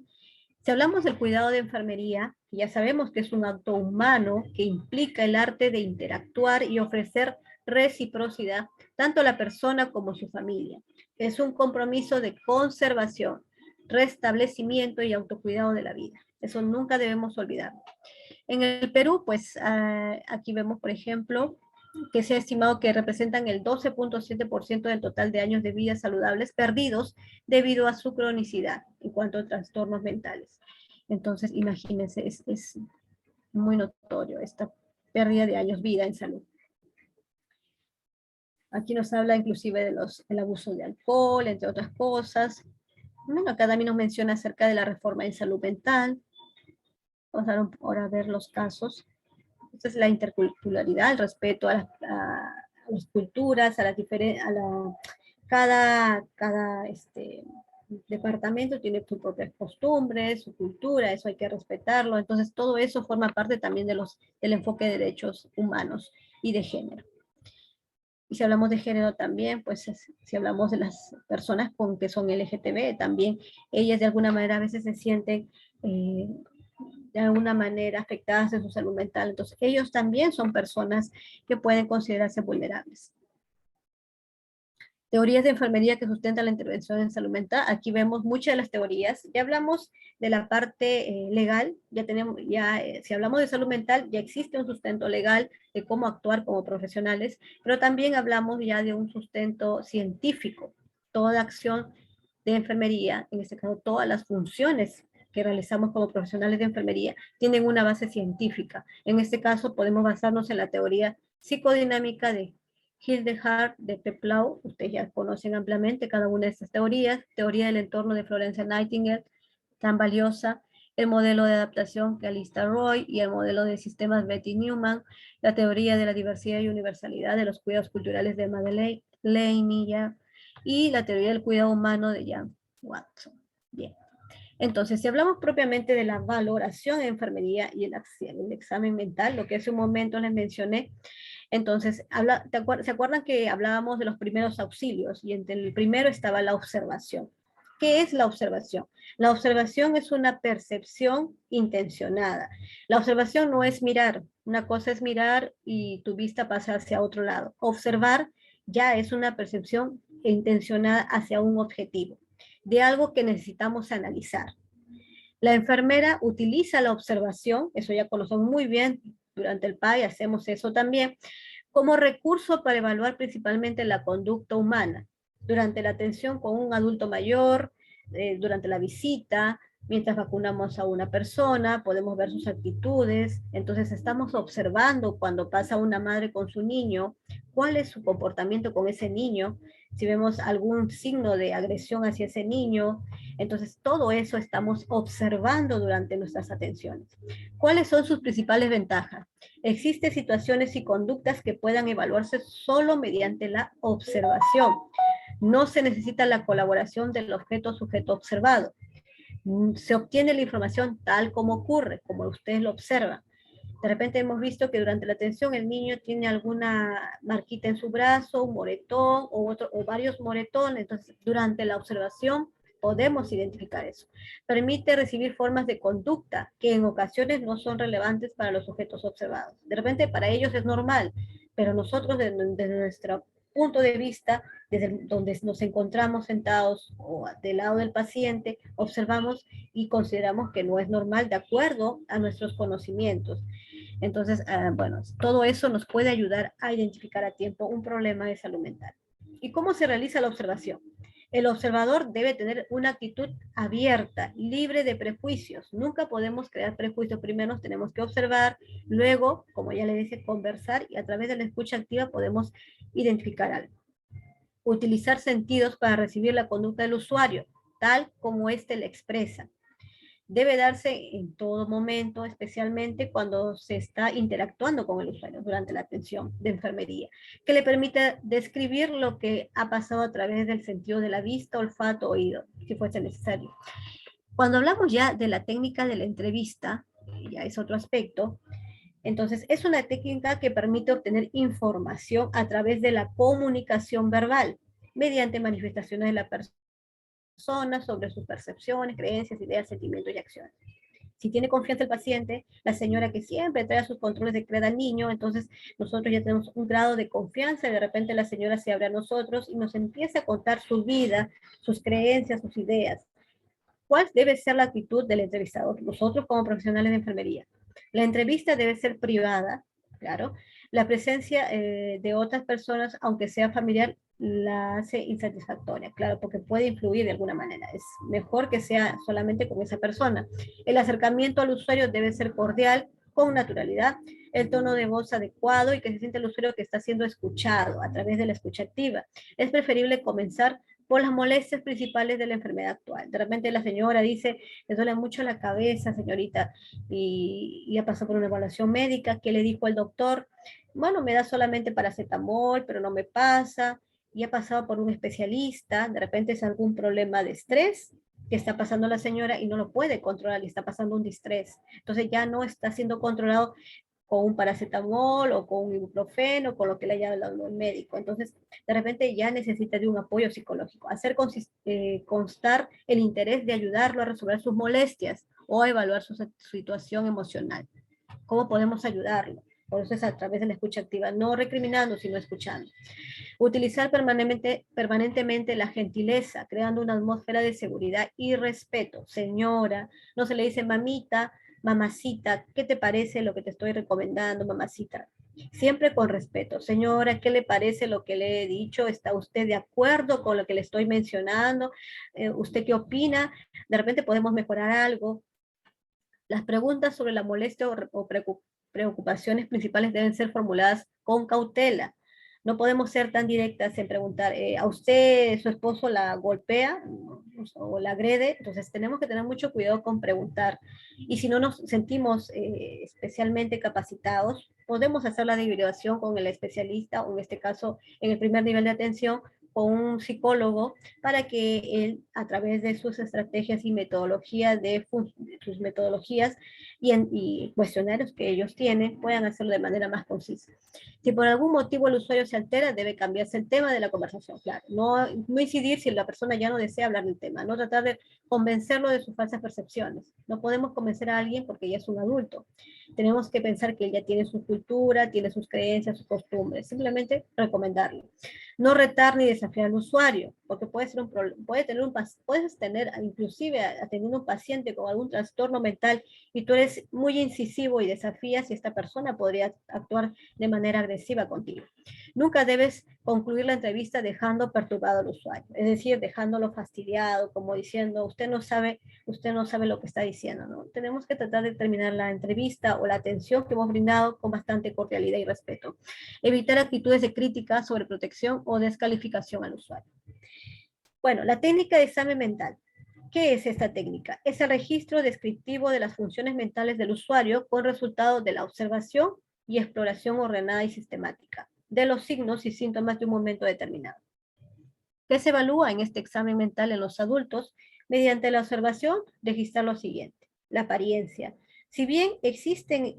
Si hablamos del cuidado de enfermería, ya sabemos que es un acto humano que implica el arte de interactuar y ofrecer reciprocidad tanto a la persona como a su familia. Es un compromiso de conservación, restablecimiento y autocuidado de la vida. Eso nunca debemos olvidarlo. En el Perú, pues aquí vemos, por ejemplo, que se ha estimado que representan el 12.7% del total de años de vida saludables perdidos debido a su cronicidad en cuanto a trastornos mentales. Entonces, imagínense, es muy notorio esta pérdida de años de vida en salud. Aquí nos habla inclusive de el abuso de alcohol, entre otras cosas. Bueno, acá también nos menciona acerca de la reforma en salud mental. Vamos ahora a ver los casos. Esta es la interculturalidad, el respeto a las culturas, cada departamento tiene sus propias costumbres, su cultura, eso hay que respetarlo. Entonces, todo eso forma parte también del enfoque de derechos humanos y de género. Y si hablamos de género también, pues si hablamos de las personas que son LGTB, también ellas de alguna manera a veces se sienten de alguna manera afectadas en su salud mental. Entonces, ellos también son personas que pueden considerarse vulnerables. Teorías de enfermería que sustentan la intervención en salud mental. Aquí vemos muchas de las teorías. Ya hablamos de la parte legal, si hablamos de salud mental, ya existe un sustento legal de cómo actuar como profesionales, pero también hablamos ya de un sustento científico. Toda acción de enfermería, en este caso todas las funciones que realizamos como profesionales de enfermería, tienen una base científica. En este caso podemos basarnos en la teoría psicodinámica de Hildegard de Peplau, ustedes ya conocen ampliamente cada una de estas teorías, teoría del entorno de Florence Nightingale, tan valiosa, el modelo de adaptación que Alista Roy y el modelo de sistemas Betty Newman, la teoría de la diversidad y universalidad de los cuidados culturales de Madeleine Laney, y la teoría del cuidado humano de Jan Watson. Bien. Entonces, si hablamos propiamente de la valoración en enfermería y el examen mental, lo que hace un momento les mencioné, entonces, ¿se acuerdan que hablábamos de los primeros auxilios? Y entre el primero estaba la observación. ¿Qué es la observación? La observación es una percepción intencionada. La observación no es mirar. Una cosa es mirar y tu vista pasa hacia otro lado. Observar ya es una percepción intencionada hacia un objetivo, de algo que necesitamos analizar. La enfermera utiliza la observación, eso ya conocemos muy bien, durante el PAI hacemos eso también, como recurso para evaluar principalmente la conducta humana, durante la atención con un adulto mayor, durante la visita, mientras vacunamos a una persona, podemos ver sus actitudes, entonces estamos observando cuando pasa una madre con su niño, cuál es su comportamiento con ese niño, si vemos algún signo de agresión hacia ese niño, entonces todo eso estamos observando durante nuestras atenciones. ¿Cuáles son sus principales ventajas? Existen situaciones y conductas que puedan evaluarse solo mediante la observación. No se necesita la colaboración del objeto sujeto observado. Se obtiene la información tal como ocurre, como ustedes lo observan. De repente hemos visto que durante la atención el niño tiene alguna marquita en su brazo, un moretón o varios moretones. Entonces, durante la observación podemos identificar eso. Permite recibir formas de conducta que en ocasiones no son relevantes para los sujetos observados. De repente para ellos es normal, pero nosotros desde nuestro punto de vista, desde donde nos encontramos sentados o del lado del paciente, observamos y consideramos que no es normal de acuerdo a nuestros conocimientos. Entonces, bueno, todo eso nos puede ayudar a identificar a tiempo un problema de salud mental. ¿Y cómo se realiza la observación? El observador debe tener una actitud abierta, libre de prejuicios. Nunca podemos crear prejuicios. Primero nos tenemos que observar, luego, como ya le dije, conversar y a través de la escucha activa podemos identificar algo. Utilizar sentidos para recibir la conducta del usuario, tal como éste le expresa. Debe darse en todo momento, especialmente cuando se está interactuando con el usuario durante la atención de enfermería, que le permita describir lo que ha pasado a través del sentido de la vista, olfato, oído, si fuese necesario. Cuando hablamos ya de la técnica de la entrevista, ya es otro aspecto, entonces es una técnica que permite obtener información a través de la comunicación verbal, mediante manifestaciones de la persona sobre sus percepciones, creencias, ideas, sentimientos y acciones. Si tiene confianza el paciente, la señora que siempre trae sus controles de creda al niño, entonces nosotros ya tenemos un grado de confianza y de repente la señora se abre a nosotros y nos empieza a contar su vida, sus creencias, sus ideas. ¿Cuál debe ser la actitud del entrevistador? Nosotros como profesionales de enfermería. La entrevista debe ser privada, claro. La presencia de otras personas, aunque sea familiar, la hace insatisfactoria, claro, porque puede influir de alguna manera. Es mejor que sea solamente con esa persona. El acercamiento al usuario debe ser cordial, con naturalidad, el tono de voz adecuado y que se siente el usuario que está siendo escuchado a través de la escucha activa. Es preferible comenzar por las molestias principales de la enfermedad actual. De repente la señora dice, le duele mucho la cabeza, señorita, y ha pasado por una evaluación médica. ¿Qué le dijo el doctor? Bueno, me da solamente paracetamol, pero no me pasa. Y ha pasado por un especialista. De repente es algún problema de estrés que está pasando la señora y no lo puede controlar y está pasando un distrés. Entonces ya no está siendo controlado con un paracetamol o con un ibuprofeno, con lo que le haya hablado el médico. Entonces, de repente ya necesita de un apoyo psicológico. Hacer constar el interés de ayudarlo a resolver sus molestias o a evaluar su situación emocional. ¿Cómo podemos ayudarlo? Por eso es a través de la escucha activa, no recriminando, sino escuchando. Utilizar permanentemente la gentileza, creando una atmósfera de seguridad y respeto. Señora, no se le dice mamita, mamacita, ¿qué te parece lo que te estoy recomendando, mamacita? Siempre con respeto. Señora, ¿qué le parece lo que le he dicho? ¿Está usted de acuerdo con lo que le estoy mencionando? ¿Usted qué opina? De repente podemos mejorar algo. Las preguntas sobre la molestia o preocupaciones principales deben ser formuladas con cautela. No podemos ser tan directas en preguntar, ¿a usted su esposo la golpea o la agrede? Entonces tenemos que tener mucho cuidado con preguntar. Y si no nos sentimos especialmente capacitados, podemos hacer la derivación con el especialista, o en este caso, en el primer nivel de atención, con un psicólogo, para que él, a través de sus estrategias y metodologías, sus metodologías y cuestionarios que ellos tienen, puedan hacerlo de manera más concisa. Si por algún motivo el usuario se altera, debe cambiarse el tema de la conversación, claro. No incidir si la persona ya no desea hablar del tema, no tratar de convencerlo de sus falsas percepciones. No podemos convencer a alguien porque ya es un adulto. Tenemos que pensar que él ya tiene su cultura, tiene sus creencias, sus costumbres. Simplemente recomendarle. No retar ni desafiar al usuario, porque puede ser un problema, puedes tener inclusive atendiendo a un paciente con algún trastorno mental y tú eres muy incisivo y desafías y esta persona podría actuar de manera agresiva contigo. Nunca debes concluir la entrevista dejando perturbado al usuario, es decir, dejándolo fastidiado, como diciendo, usted no sabe lo que está diciendo, ¿no? Tenemos que tratar de terminar la entrevista o la atención que hemos brindado con bastante cordialidad y respeto. Evitar actitudes de crítica, sobre protección o descalificación al usuario. Bueno, la técnica de examen mental. ¿Qué es esta técnica? Es el registro descriptivo de las funciones mentales del usuario con resultado de la observación y exploración ordenada y sistemática de los signos y síntomas de un momento determinado. ¿Qué se evalúa en este examen mental en los adultos? Mediante la observación, registrar lo siguiente: la apariencia. Si bien existen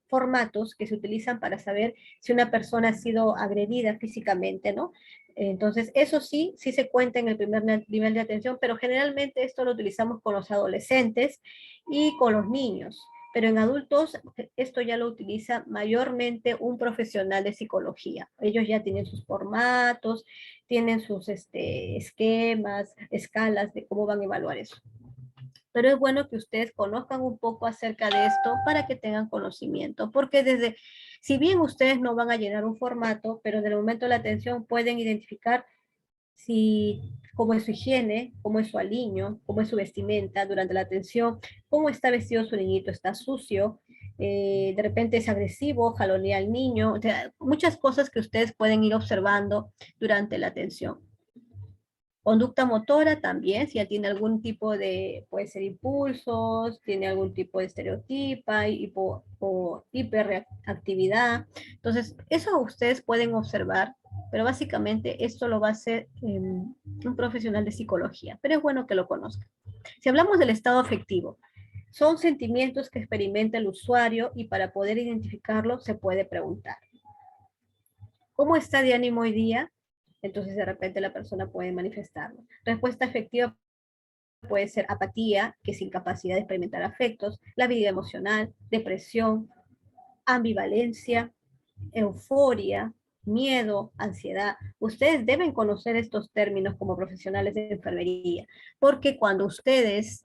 formatos que se utilizan para saber si una persona ha sido agredida físicamente, ¿no? Entonces, eso sí se cuenta en el primer nivel de atención, pero generalmente esto lo utilizamos con los adolescentes y con los niños. Pero en adultos, esto ya lo utiliza mayormente un profesional de psicología. Ellos ya tienen sus formatos, tienen sus esquemas, escalas de cómo van a evaluar eso. Pero es bueno que ustedes conozcan un poco acerca de esto para que tengan conocimiento, porque si bien ustedes no van a llenar un formato, pero en el momento de la atención pueden identificar cómo es su higiene, cómo es su aliño, cómo es su vestimenta durante la atención, cómo está vestido su niñito, está sucio, de repente es agresivo, jalonea al niño, o sea, muchas cosas que ustedes pueden ir observando durante la atención. Conducta motora también, si ya tiene algún tipo de, puede ser impulsos, tiene algún tipo de estereotipa, o hiperactividad. Entonces, eso ustedes pueden observar, pero básicamente esto lo va a hacer un profesional de psicología, pero es bueno que lo conozcan. Si hablamos del estado afectivo, son sentimientos que experimenta el usuario y para poder identificarlo se puede preguntar, ¿cómo está de ánimo hoy día? Entonces de repente la persona puede manifestarlo. Respuesta afectiva puede ser apatía, que es incapacidad de experimentar afectos, la vida emocional, depresión, ambivalencia, euforia, miedo, ansiedad. Ustedes deben conocer estos términos como profesionales de enfermería, porque cuando ustedes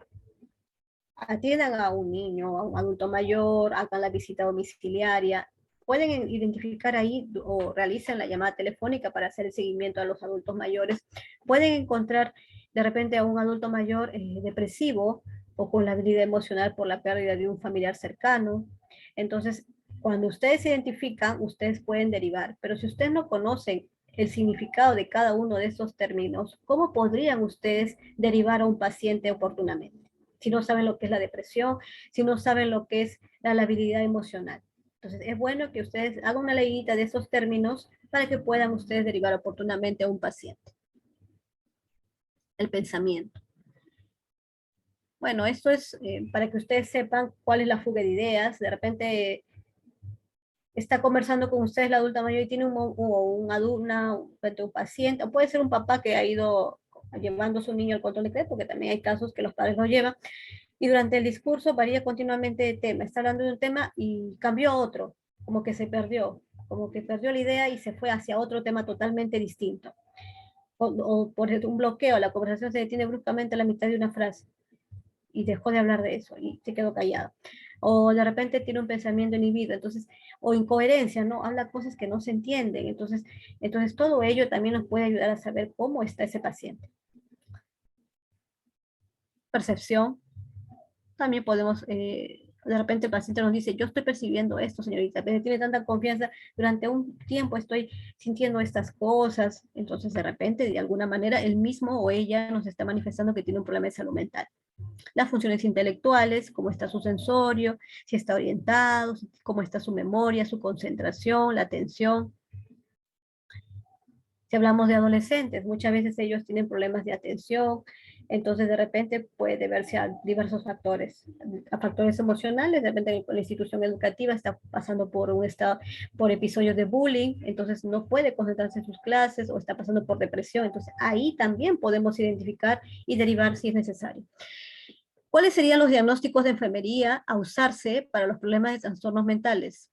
atiendan a un niño, a un adulto mayor, hagan la visita domiciliaria, pueden identificar ahí o realicen la llamada telefónica para hacer el seguimiento a los adultos mayores. Pueden encontrar de repente a un adulto mayor depresivo o con la habilidad emocional por la pérdida de un familiar cercano. Entonces, cuando ustedes se identifican, ustedes pueden derivar, pero si ustedes no conocen el significado de cada uno de estos términos, ¿cómo podrían ustedes derivar a un paciente oportunamente? Si no saben lo que es la depresión, si no saben lo que es la labilidad emocional. Entonces, es bueno que ustedes hagan una leidita de esos términos para que puedan ustedes derivar oportunamente a un paciente. El pensamiento. Bueno, esto es para que ustedes sepan cuál es la fuga de ideas. De repente está conversando con ustedes la adulta mayor y tiene un paciente, o puede ser un papá que ha ido llevando a su niño al control de crédito, porque también hay casos que los padres lo llevan, y durante el discurso varía continuamente de tema. Está hablando de un tema y cambió a otro, como que se perdió, como que perdió la idea y se fue hacia otro tema totalmente distinto. O por un bloqueo, la conversación se detiene bruscamente a la mitad de una frase y dejó de hablar de eso y se quedó callado. O de repente tiene un pensamiento inhibido, entonces, o incoherencia, ¿no? Habla cosas que no se entienden. Entonces todo ello también nos puede ayudar a saber cómo está ese paciente. Percepción, también podemos, de repente el paciente nos dice, yo estoy percibiendo esto, señorita, pero tiene tanta confianza, durante un tiempo estoy sintiendo estas cosas, entonces de repente, de alguna manera, él mismo o ella nos está manifestando que tiene un problema de salud mental. Las funciones intelectuales, cómo está su sensorio, si está orientado, cómo está su memoria, su concentración, la atención. Si hablamos de adolescentes, muchas veces ellos tienen problemas de atención, entonces de repente puede deberse a diversos factores, a factores emocionales, de repente la institución educativa está pasando por un estado, por episodios de bullying, entonces no puede concentrarse en sus clases o está pasando por depresión, entonces ahí también podemos identificar y derivar si es necesario. ¿Cuáles serían los diagnósticos de enfermería a usarse para los problemas de trastornos mentales?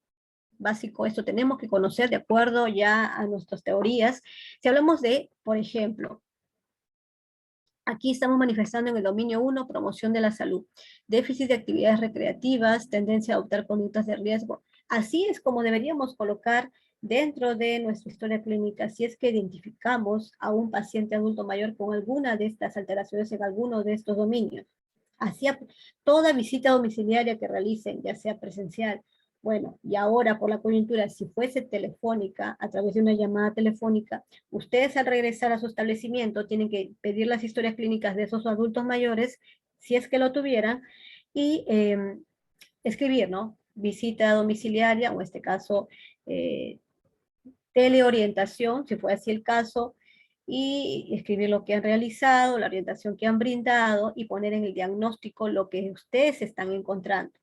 Básico, esto tenemos que conocer de acuerdo ya a nuestras teorías. Si hablamos de, por ejemplo, aquí estamos manifestando en el dominio 1, promoción de la salud, déficit de actividades recreativas, tendencia a adoptar conductas de riesgo. Así es como deberíamos colocar dentro de nuestra historia clínica si es que identificamos a un paciente adulto mayor con alguna de estas alteraciones en alguno de estos dominios. Hacia toda visita domiciliaria que realicen, ya sea presencial, bueno, y ahora por la coyuntura, si fuese telefónica, a través de una llamada telefónica, ustedes al regresar a su establecimiento tienen que pedir las historias clínicas de esos adultos mayores, si es que lo tuvieran, y escribir, ¿no? Visita domiciliaria, o en este caso, teleorientación, si fue así el caso, y escribir lo que han realizado, la orientación que han brindado y poner en el diagnóstico lo que ustedes están encontrando.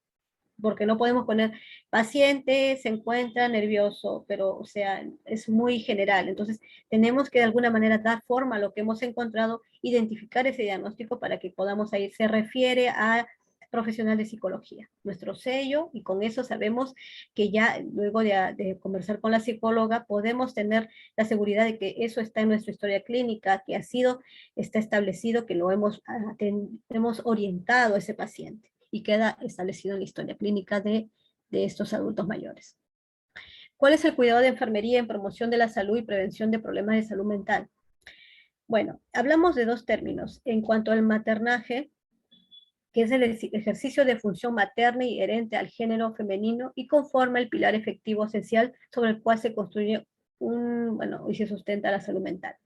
Porque no podemos poner paciente se encuentra nervioso, pero o sea, es muy general. Entonces, tenemos que de alguna manera dar forma a lo que hemos encontrado, identificar ese diagnóstico para que podamos ir. Se refiere a profesional de psicología, nuestro sello, y con eso sabemos que ya luego de conversar con la psicóloga podemos tener la seguridad de que eso está en nuestra historia clínica, que está establecido, que lo hemos orientado a ese paciente y queda establecido en la historia clínica de estos adultos mayores. ¿Cuál es el cuidado de enfermería en promoción de la salud y prevención de problemas de salud mental? Bueno, hablamos de dos términos. En cuanto al maternaje, que es el ejercicio de función materna y herente al género femenino y conforma el pilar efectivo esencial sobre el cual se construye y se sustenta la salud mental.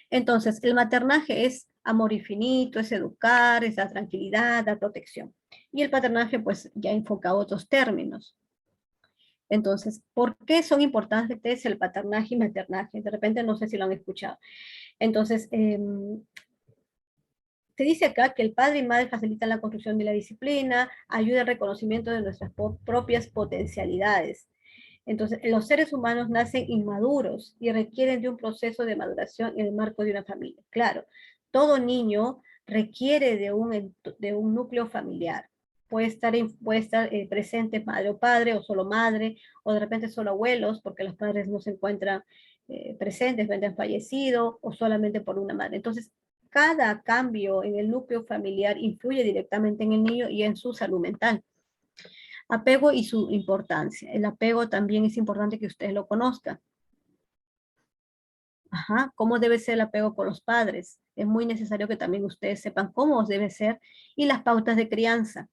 Entonces, el maternaje es amor infinito, es educar, es la tranquilidad, la protección. Y el paternaje, pues, ya enfoca otros términos. Entonces, ¿por qué son importantes el paternaje y maternaje? De repente no sé si lo han escuchado. Entonces, se dice acá que el padre y madre facilitan la construcción de la disciplina, ayuda al reconocimiento de nuestras propias potencialidades. Entonces, los seres humanos nacen inmaduros y requieren de un proceso de maduración en el marco de una familia. Claro, todo niño requiere de un núcleo familiar. Puede estar presente madre o padre, o solo madre, o de repente solo abuelos, porque los padres no se encuentran presentes, han fallecido, o solamente por una madre. Entonces, cada cambio en el núcleo familiar influye directamente en el niño y en su salud mental. Apego y su importancia. El apego también es importante que ustedes lo conozcan. Ajá, ¿cómo debe ser el apego con los padres? Es muy necesario que también ustedes sepan cómo debe ser y las pautas de crianza.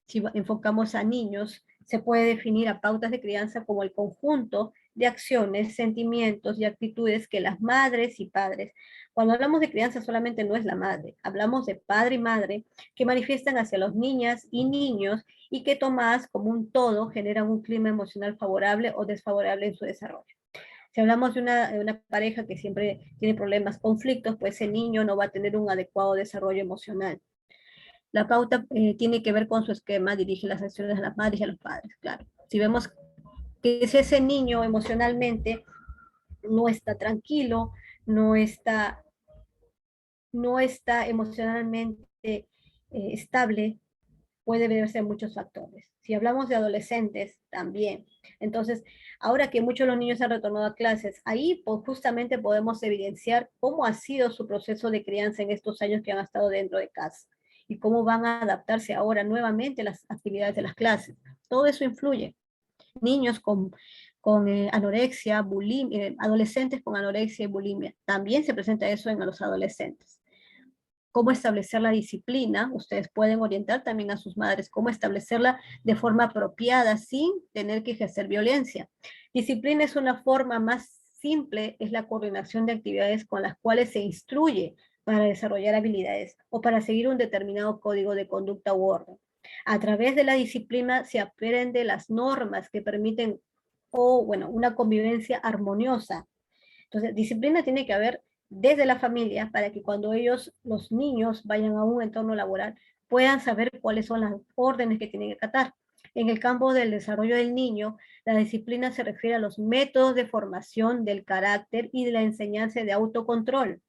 Si enfocamos a niños, se puede definir a pautas de crianza como el conjunto de acciones, sentimientos y actitudes que las madres y padres, cuando hablamos de crianza solamente no es la madre, hablamos de padre y madre que manifiestan hacia los niñas y niños y que tomadas como un todo generan un clima emocional favorable o desfavorable en su desarrollo. Si hablamos de una pareja que siempre tiene problemas, conflictos, pues ese niño no va a tener un adecuado desarrollo emocional. La pauta tiene que ver con su esquema, dirige las acciones a las madres y a los padres, claro. Si vemos que si ese niño emocionalmente no está tranquilo, no está, no está emocionalmente estable, puede verse en muchos factores. Si hablamos de adolescentes, también. Entonces, ahora que muchos de los niños han retornado a clases, ahí pues, justamente podemos evidenciar cómo ha sido su proceso de crianza en estos años que han estado dentro de casa y cómo van a adaptarse ahora nuevamente a las actividades de las clases. Todo eso influye. Niños con anorexia, bulimia, adolescentes con anorexia y bulimia. También se presenta eso en los adolescentes. Cómo establecer la disciplina, ustedes pueden orientar también a sus madres cómo establecerla de forma apropiada sin tener que ejercer violencia. Disciplina es una forma más simple, es la coordinación de actividades con las cuales se instruye para desarrollar habilidades o para seguir un determinado código de conducta u orden. A través de la disciplina se aprende las normas que permiten una convivencia armoniosa. Entonces, disciplina tiene que haber desde la familia para que cuando los niños, vayan a un entorno laboral, puedan saber cuáles son las órdenes que tienen que acatar. En el campo del desarrollo del niño, la disciplina se refiere a los métodos de formación del carácter y de la enseñanza de autocontrol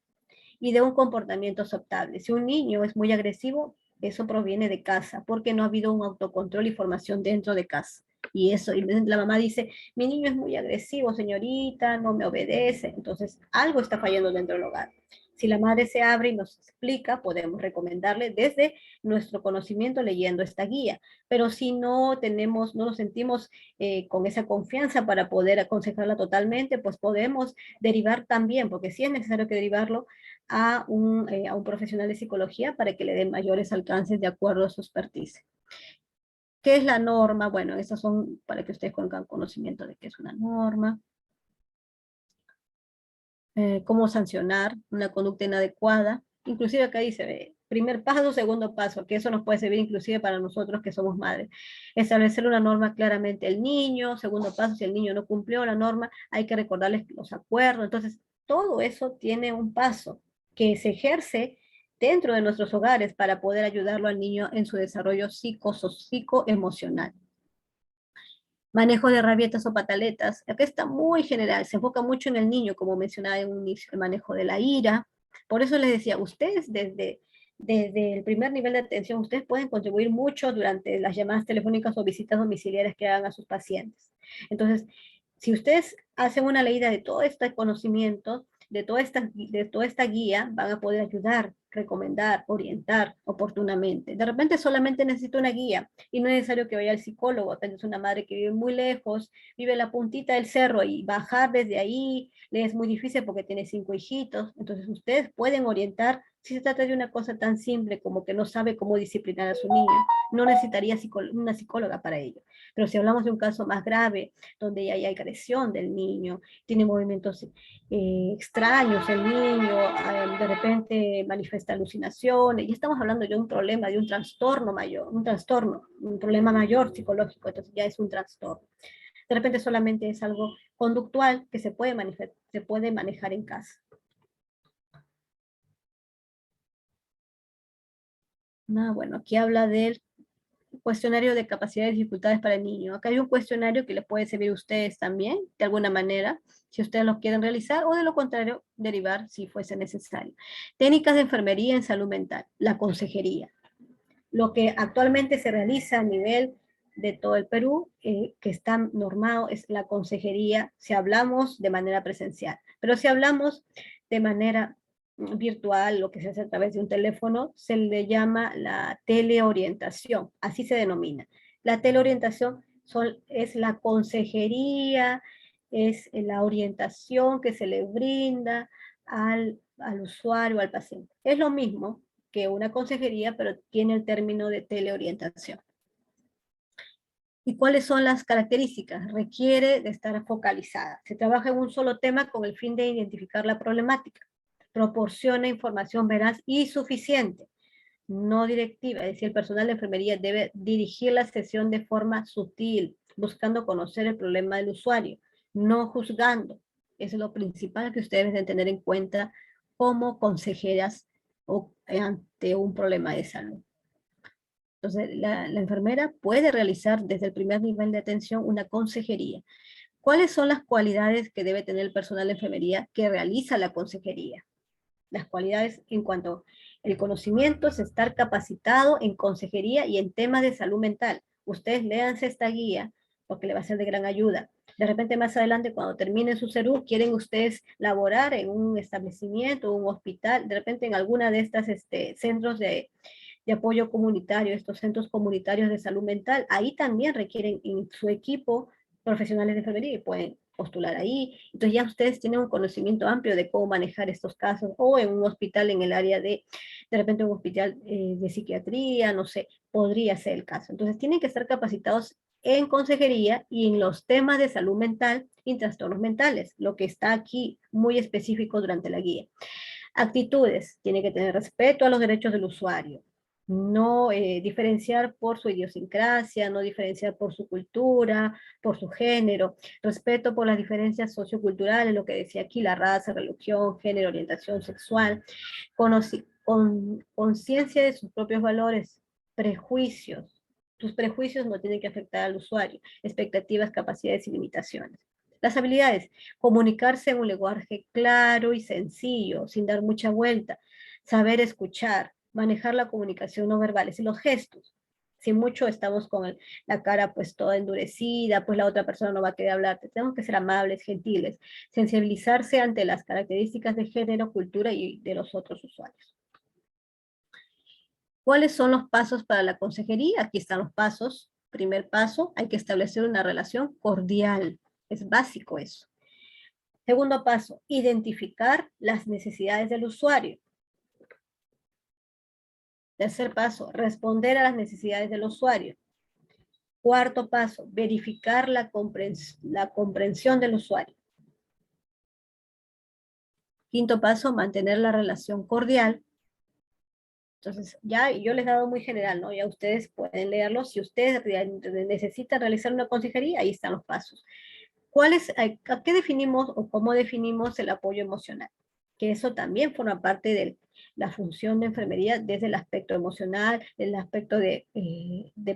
y de un comportamiento aceptable. Si un niño es muy agresivo, eso proviene de casa, porque no ha habido un autocontrol y formación dentro de casa. Y eso, y la mamá dice, mi niño es muy agresivo, señorita, no me obedece. Entonces, algo está fallando dentro del hogar. Si la madre se abre y nos explica, podemos recomendarle desde nuestro conocimiento leyendo esta guía. Pero si no no nos sentimos con esa confianza para poder aconsejarla totalmente, pues podemos derivar también, porque sí es necesario que derivarlo a un profesional de psicología para que le den mayores alcances de acuerdo a su expertise. ¿Qué es la norma? Bueno, esas son para que ustedes tengan conocimiento de qué es una norma. Cómo sancionar una conducta inadecuada. Inclusive acá dice, primer paso, segundo paso, que eso nos puede servir inclusive para nosotros que somos madres. Establecer una norma claramente el niño, segundo paso, si el niño no cumplió la norma, hay que recordarles los acuerdos. Entonces, todo eso tiene un paso que se ejerce dentro de nuestros hogares para poder ayudarlo al niño en su desarrollo psicoemocional. Manejo de rabietas o pataletas. Acá está muy general, se enfoca mucho en el niño, como mencionaba en un inicio, el manejo de la ira. Por eso les decía, ustedes desde el primer nivel de atención, ustedes pueden contribuir mucho durante las llamadas telefónicas o visitas domiciliarias que hagan a sus pacientes. Entonces, si ustedes hacen una leída de todo este conocimiento, de toda esta guía, van a poder ayudar recomendar, orientar oportunamente. De repente solamente necesita una guía y no es necesario que vaya al psicólogo. Tienes una madre que vive muy lejos, vive en la puntita del cerro y bajar desde ahí le es muy difícil porque tiene 5 hijitos. Entonces ustedes pueden orientar si se trata de una cosa tan simple como que no sabe cómo disciplinar a su niño. No necesitaría una psicóloga para ello. Pero si hablamos de un caso más grave, donde ya hay agresión del niño, tiene movimientos extraños el niño, de repente manifiesta alucinaciones, y estamos hablando de un problema, de un trastorno mayor, un problema mayor psicológico, entonces ya es un trastorno. De repente solamente es algo conductual que se puede manejar en casa. Bueno, aquí habla del cuestionario de capacidades y dificultades para el niño. Acá hay un cuestionario que les puede servir a ustedes también, de alguna manera, si ustedes lo quieren realizar, o de lo contrario, derivar si fuese necesario. Técnicas de enfermería en salud mental, la consejería. Lo que actualmente se realiza a nivel de todo el Perú, que está normado, es la consejería, si hablamos de manera presencial. Pero si hablamos de manera virtual, lo que se hace a través de un teléfono, se le llama la teleorientación, así se denomina. La teleorientación es la consejería, es la orientación que se le brinda al usuario, al paciente. Es lo mismo que una consejería, pero tiene el término de teleorientación. ¿Y cuáles son las características? Requiere de estar focalizada. Se trabaja en un solo tema con el fin de identificar la problemática. Proporciona información veraz y suficiente, no directiva. Es decir, el personal de enfermería debe dirigir la sesión de forma sutil, buscando conocer el problema del usuario, no juzgando. Eso es lo principal que ustedes deben tener en cuenta como consejeras o ante un problema de salud. Entonces, la enfermera puede realizar desde el primer nivel de atención una consejería. ¿Cuáles son las cualidades que debe tener el personal de enfermería que realiza la consejería? Las cualidades en cuanto al conocimiento es estar capacitado en consejería y en temas de salud mental. Ustedes léanse esta guía porque le va a ser de gran ayuda. De repente más adelante cuando terminen su CERU, quieren ustedes laborar en un establecimiento, un hospital, de repente en alguna de estas centros de apoyo comunitario, estos centros comunitarios de salud mental, ahí también requieren en su equipo profesionales de enfermería y pueden postular ahí. Entonces ya ustedes tienen un conocimiento amplio de cómo manejar estos casos, o en un hospital en el área de repente un hospital de psiquiatría, no sé, podría ser el caso. Entonces tienen que estar capacitados en consejería y en los temas de salud mental y trastornos mentales, lo que está aquí muy específico durante la guía. Actitudes, tiene que tener respeto a los derechos del usuario, no diferenciar por su idiosincrasia, no diferenciar por su cultura, por su género, respeto por las diferencias socioculturales, lo que decía aquí, la raza, religión, género, orientación sexual, conciencia de sus propios valores, prejuicios. Tus prejuicios no tienen que afectar al usuario, expectativas, capacidades y limitaciones. Las habilidades, comunicarse en un lenguaje claro y sencillo, sin dar mucha vuelta, saber escuchar, manejar la comunicación no verbal, y los gestos. Si mucho estamos con la cara pues toda endurecida, pues la otra persona no va a querer hablarte. Tenemos que ser amables, gentiles, sensibilizarse ante las características de género, cultura y de los otros usuarios. ¿Cuáles son los pasos para la consejería? Aquí están los pasos. Primer paso, hay que establecer una relación cordial. Es básico eso. Segundo paso, identificar las necesidades del usuario. Tercer paso, responder a las necesidades del usuario. Cuarto paso, verificar la comprensión del usuario. Quinto paso, mantener la relación cordial. Entonces, ya yo les he dado muy general, ¿no? Ya ustedes pueden leerlo. Si ustedes necesitan realizar una consejería, ahí están los pasos. ¿A qué definimos o cómo definimos el apoyo emocional? Que eso también forma parte de la función de enfermería desde el aspecto emocional, el aspecto de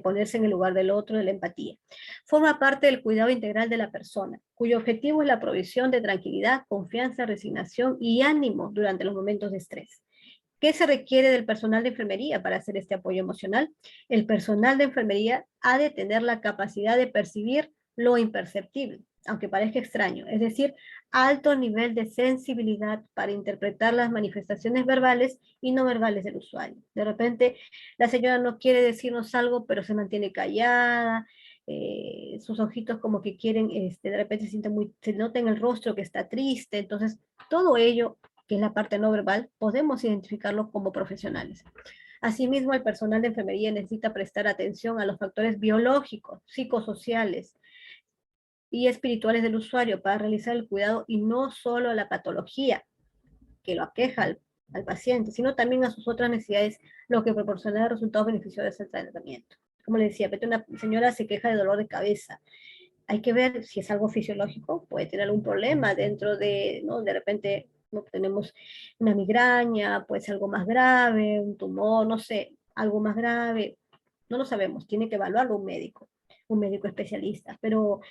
ponerse en el lugar del otro, de la empatía. Forma parte del cuidado integral de la persona, cuyo objetivo es la provisión de tranquilidad, confianza, resignación y ánimo durante los momentos de estrés. ¿Qué se requiere del personal de enfermería para hacer este apoyo emocional? El personal de enfermería ha de tener la capacidad de percibir lo imperceptible, aunque parezca extraño, es decir, alto nivel de sensibilidad para interpretar las manifestaciones verbales y no verbales del usuario. De repente, la señora no quiere decirnos algo, pero se mantiene callada, sus ojitos como que quieren, de repente se nota en el rostro que está triste. Entonces, todo ello, que es la parte no verbal, podemos identificarlo como profesionales. Asimismo, el personal de enfermería necesita prestar atención a los factores biológicos, psicosociales y espirituales del usuario para realizar el cuidado, y no solo a la patología que lo aqueja al paciente, sino también a sus otras necesidades, lo que proporciona resultados beneficiosos del tratamiento. Como le decía, una señora se queja de dolor de cabeza. Hay que ver si es algo fisiológico, puede tener algún problema dentro de, ¿no? De repente no tenemos una migraña, puede ser algo más grave, un tumor, no sé, algo más grave, no lo sabemos, tiene que evaluarlo un médico especialista, pero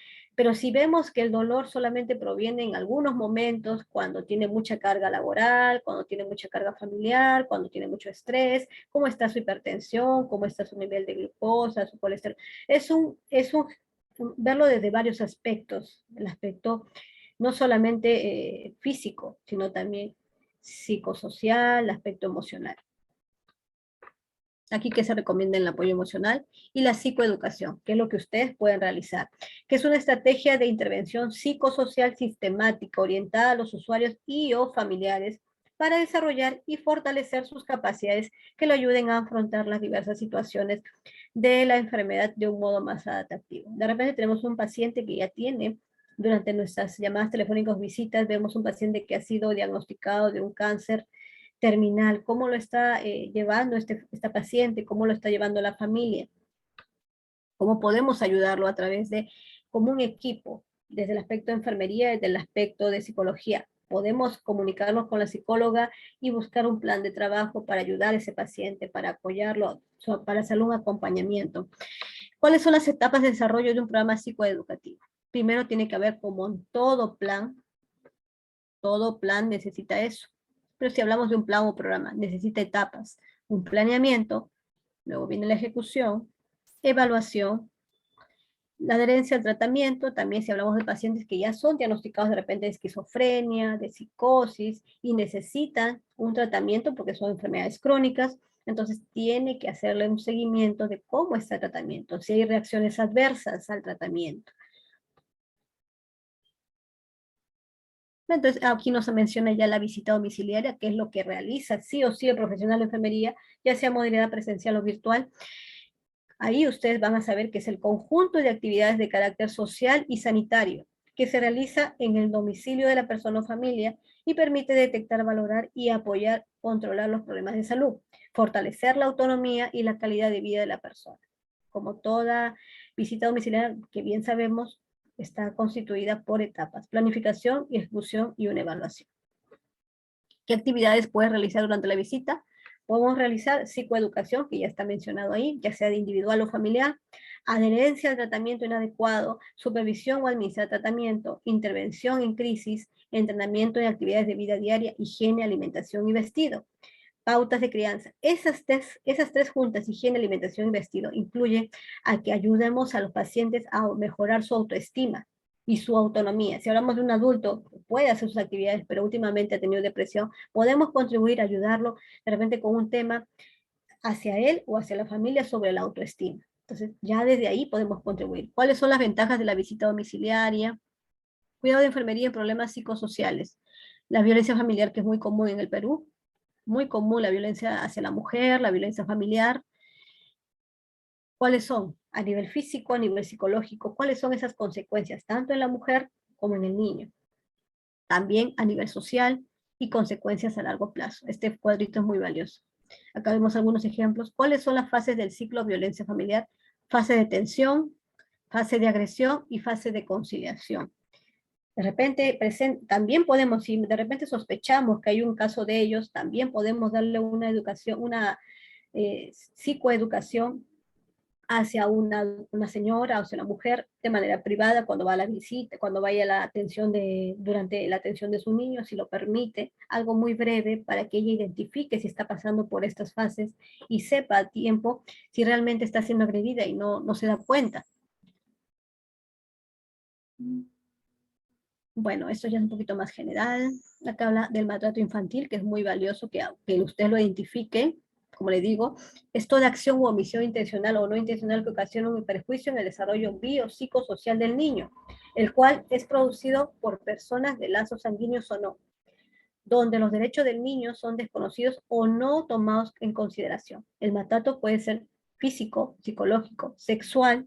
si vemos que el dolor solamente proviene en algunos momentos, cuando tiene mucha carga laboral, cuando tiene mucha carga familiar, cuando tiene mucho estrés, cómo está su hipertensión, cómo está su nivel de glucosa, su colesterol, es un verlo desde varios aspectos, el aspecto no solamente físico, sino también psicosocial, el aspecto emocional. Aquí que se recomienda el apoyo emocional y la psicoeducación, que es lo que ustedes pueden realizar, que es una estrategia de intervención psicosocial sistemática orientada a los usuarios y o familiares para desarrollar y fortalecer sus capacidades que lo ayuden a afrontar las diversas situaciones de la enfermedad de un modo más adaptativo. De repente tenemos un paciente que ya tiene, durante nuestras llamadas telefónicas visitas, vemos un paciente que ha sido diagnosticado de un cáncer terminal, cómo lo está llevando esta paciente, cómo lo está llevando la familia, cómo podemos ayudarlo a través de, como un equipo, desde el aspecto de enfermería, desde el aspecto de psicología. Podemos comunicarnos con la psicóloga y buscar un plan de trabajo para ayudar a ese paciente, para apoyarlo, para hacerle un acompañamiento. ¿Cuáles son las etapas de desarrollo de un programa psicoeducativo? Primero tiene que haber, como en todo plan necesita eso. Pero si hablamos de un plan o programa, necesita etapas. Un planeamiento, luego viene la ejecución, evaluación, la adherencia al tratamiento, también si hablamos de pacientes que ya son diagnosticados de repente de esquizofrenia, de psicosis, y necesitan un tratamiento porque son enfermedades crónicas, entonces tiene que hacerle un seguimiento de cómo está el tratamiento, si hay reacciones adversas al tratamiento. Entonces, aquí nos menciona ya la visita domiciliaria, que es lo que realiza sí o sí el profesional de enfermería, ya sea modalidad presencial o virtual. Ahí ustedes van a saber que es el conjunto de actividades de carácter social y sanitario que se realiza en el domicilio de la persona o familia y permite detectar, valorar y apoyar, controlar los problemas de salud, fortalecer la autonomía y la calidad de vida de la persona. Como toda visita domiciliaria, que bien sabemos, está constituida por etapas: planificación y ejecución y una evaluación. ¿Qué actividades puedes realizar durante la visita? Podemos realizar psicoeducación, que ya está mencionado ahí, ya sea de individual o familiar, adherencia al tratamiento inadecuado, supervisión o administrar tratamiento, intervención en crisis, entrenamiento en actividades de vida diaria, higiene, alimentación y vestido. Pautas de crianza. Esas tres juntas, higiene, alimentación y vestido, incluye a que ayudemos a los pacientes a mejorar su autoestima y su autonomía. Si hablamos de un adulto, puede hacer sus actividades, pero últimamente ha tenido depresión, podemos contribuir a ayudarlo de repente con un tema hacia él o hacia la familia sobre la autoestima. Entonces, ya desde ahí podemos contribuir. ¿Cuáles son las ventajas de la visita domiciliaria? Cuidado de enfermería en problemas psicosociales. La violencia familiar, que es muy común en el Perú, muy común la violencia hacia la mujer, la violencia familiar. ¿Cuáles son? A nivel físico, a nivel psicológico, ¿cuáles son esas consecuencias, tanto en la mujer como en el niño? También a nivel social y consecuencias a largo plazo. Este cuadrito es muy valioso. Acá vemos algunos ejemplos. ¿Cuáles son las fases del ciclo de violencia familiar? Fase de tensión, fase de agresión y fase de conciliación. De repente, también podemos, si de repente sospechamos que hay un caso de ellos, también podemos darle una educación, una psicoeducación hacia una señora, o sea, una mujer, de manera privada, cuando va a la visita, cuando vaya a la atención durante la atención de su niño, si lo permite, algo muy breve para que ella identifique si está pasando por estas fases y sepa a tiempo si realmente está siendo agredida y no se da cuenta. Bueno, esto ya es un poquito más general. Acá habla del maltrato infantil, que es muy valioso que usted lo identifique. Como le digo, es toda acción u omisión intencional o no intencional que ocasiona un perjuicio en el desarrollo biopsicosocial del niño, el cual es producido por personas de lazos sanguíneos o no, donde los derechos del niño son desconocidos o no tomados en consideración. El maltrato puede ser físico, psicológico, sexual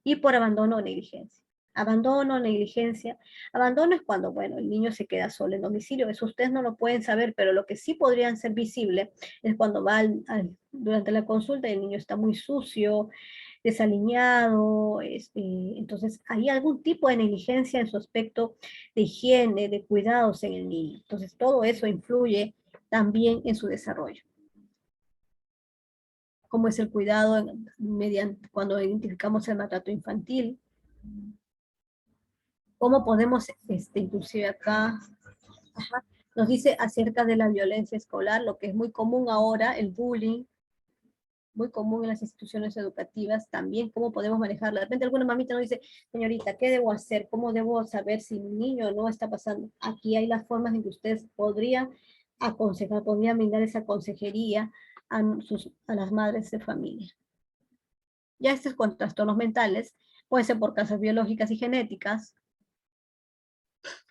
y por abandono o negligencia. Abandono, negligencia. Abandono es cuando, bueno, el niño se queda solo en domicilio. Eso ustedes no lo pueden saber, pero lo que sí podrían ser visible es cuando va durante la consulta y el niño está muy sucio, desaliñado, entonces hay algún tipo de negligencia en su aspecto de higiene, de cuidados en el niño. Entonces todo eso influye también en su desarrollo. Cómo es el cuidado mediante, cuando identificamos el maltrato infantil, cómo podemos, inclusive acá, ajá, nos dice acerca de la violencia escolar, lo que es muy común ahora, el bullying, muy común en las instituciones educativas también, cómo podemos manejarla. De repente alguna mamita nos dice, señorita, ¿qué debo hacer? ¿Cómo debo saber si mi niño no está pasando? Aquí hay las formas en que ustedes podrían aconsejar, podrían brindar esa consejería a las madres de familia. Ya estos con trastornos mentales, puede ser por causas biológicas y genéticas.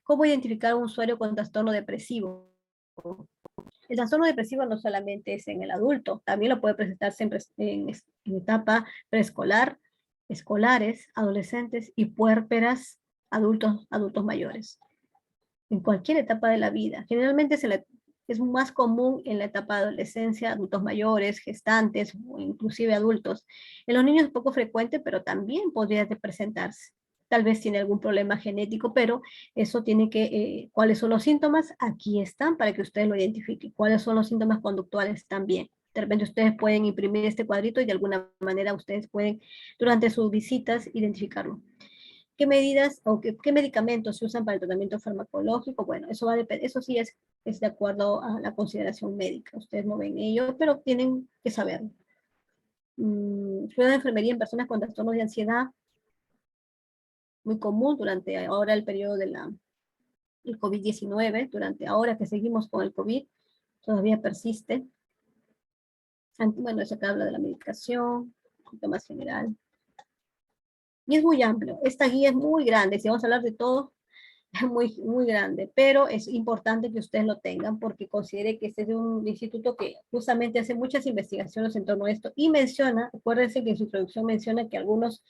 ¿Cómo identificar a un usuario con trastorno depresivo? El trastorno depresivo no solamente es en el adulto, también lo puede presentarse en etapa preescolar, escolares, adolescentes y puérperas, adultos mayores. En cualquier etapa de la vida. Generalmente es más común en la etapa de adolescencia, adultos mayores, gestantes o inclusive adultos. En los niños es poco frecuente, pero también podría presentarse. Tal vez tiene algún problema genético, pero eso tiene que, ¿cuáles son los síntomas? Aquí están para que ustedes lo identifiquen. ¿Cuáles son los síntomas conductuales también? De repente ustedes pueden imprimir este cuadrito y de alguna manera ustedes pueden, durante sus visitas, identificarlo. ¿Qué medidas o qué medicamentos se usan para el tratamiento farmacológico? Bueno, eso va a depender, eso sí es de acuerdo a la consideración médica. Ustedes no ven ello, pero tienen que saberlo. Cuidado de enfermería en personas con trastornos de ansiedad, muy común durante ahora el periodo del COVID-19, durante ahora que seguimos con el COVID, todavía persiste. Bueno, eso acá habla de la medicación, un poquito más general. Y es muy amplio. Esta guía es muy grande. Si vamos a hablar de todo, muy, muy grande, pero es importante que ustedes lo tengan porque considere que este es un instituto que justamente hace muchas investigaciones en torno a esto y menciona, acuérdense que en su introducción menciona que algunos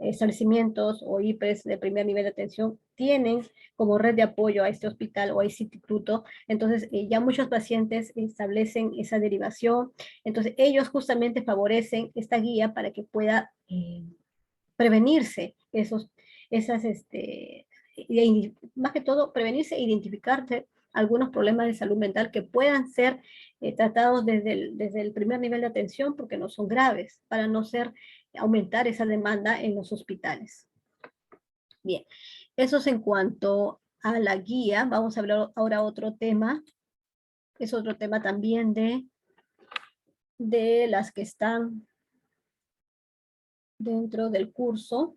establecimientos o IPES de primer nivel de atención tienen como red de apoyo a este hospital o a este instituto, entonces ya muchos pacientes establecen esa derivación, entonces ellos justamente favorecen esta guía para que pueda prevenirse esas, más que todo, prevenirse e identificarse algunos problemas de salud mental que puedan ser tratados desde el primer nivel de atención porque no son graves, para no aumentar esa demanda en los hospitales. Bien, eso es en cuanto a la guía. Vamos a hablar ahora otro tema. Es otro tema también de las que están dentro del curso.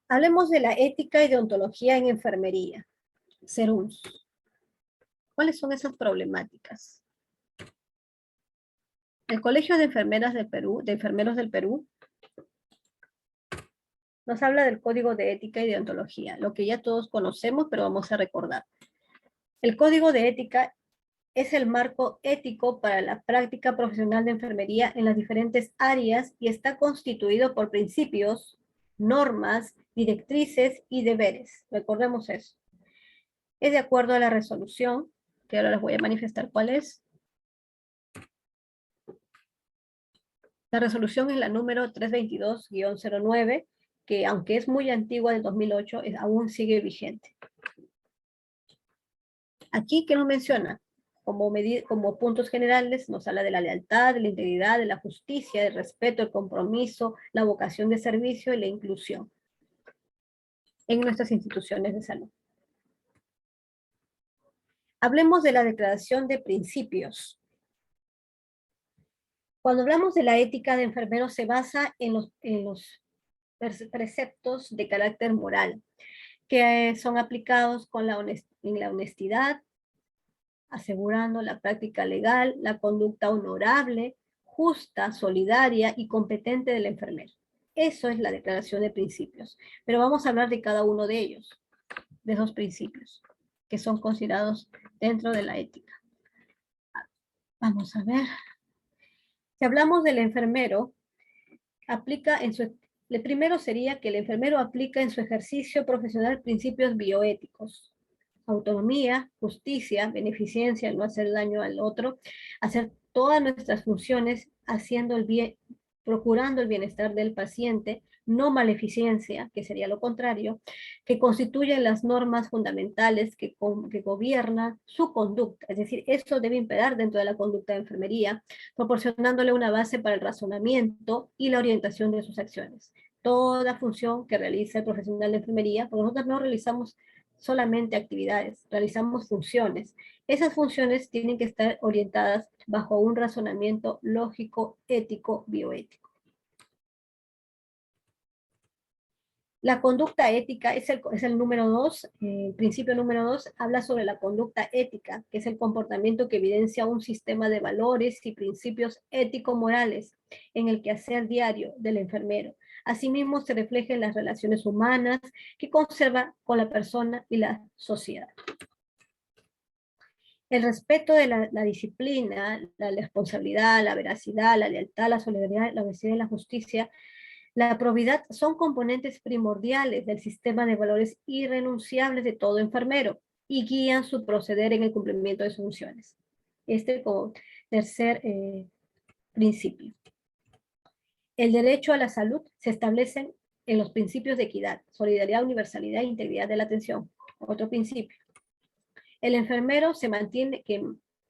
Hablemos de la ética y deontología en enfermería. SERUNS. ¿Cuáles son esas problemáticas? El Colegio de Enfermeras del Perú, de Enfermeros del Perú, nos habla del Código de Ética y Deontología, lo que ya todos conocemos, pero vamos a recordar. El Código de Ética es el marco ético para la práctica profesional de enfermería en las diferentes áreas y está constituido por principios, normas, directrices y deberes. Recordemos eso. Es de acuerdo a la resolución, que ahora les voy a manifestar cuál es. La resolución es la número 322-09, que aunque es muy antigua del 2008, aún sigue vigente. Aquí, ¿qué nos menciona? Como puntos generales, nos habla de la lealtad, de la integridad, de la justicia, del respeto, el compromiso, la vocación de servicio y la inclusión en nuestras instituciones de salud. Hablemos de la declaración de principios. Cuando hablamos de la ética de enfermeros, se basa en los preceptos de carácter moral que son aplicados con en la honestidad, asegurando la práctica legal, la conducta honorable, justa, solidaria y competente del enfermero. Eso es la declaración de principios. Pero vamos a hablar de cada uno de ellos, de esos principios, que son considerados dentro de la ética. Vamos a ver. Si hablamos del enfermero, aplica en su... El primero sería que el enfermero aplica en su ejercicio profesional principios bioéticos: autonomía, justicia, beneficencia, no hacer daño al otro, hacer todas nuestras funciones haciendo el bien, procurando el bienestar del paciente, no maleficencia, que sería lo contrario, que constituyen las normas fundamentales que gobiernan su conducta. Es decir, eso debe imperar dentro de la conducta de enfermería, proporcionándole una base para el razonamiento y la orientación de sus acciones. Toda función que realiza el profesional de enfermería, porque nosotros no realizamos solamente actividades, realizamos funciones. Esas funciones tienen que estar orientadas bajo un razonamiento lógico, ético, bioético. La conducta ética es el número 2, el principio número 2 habla sobre la conducta ética, que es el comportamiento que evidencia un sistema de valores y principios ético-morales en el quehacer diario del enfermero. Asimismo, se refleja en las relaciones humanas que conserva con la persona y la sociedad. El respeto de la disciplina, la responsabilidad, la veracidad, la lealtad, la solidaridad, la honestidad y la justicia, la probidad son componentes primordiales del sistema de valores irrenunciables de todo enfermero y guían su proceder en el cumplimiento de sus funciones. Este como tercer principio. El derecho a la salud se establece en los principios de equidad, solidaridad, universalidad e integridad de la atención. Otro principio. El enfermero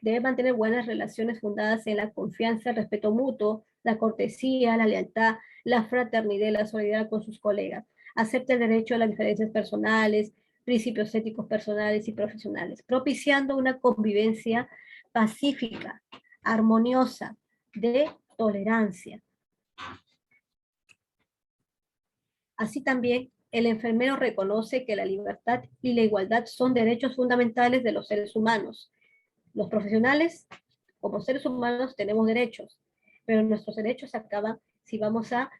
debe mantener buenas relaciones fundadas en la confianza, el respeto mutuo, la cortesía, la lealtad, la fraternidad y la solidaridad con sus colegas. Acepta el derecho a las diferencias personales, principios éticos personales y profesionales, propiciando una convivencia pacífica, armoniosa, de tolerancia. Así también, el enfermero reconoce que la libertad y la igualdad son derechos fundamentales de los seres humanos. Los profesionales, como seres humanos, tenemos derechos, pero nuestros derechos acaban si vamos a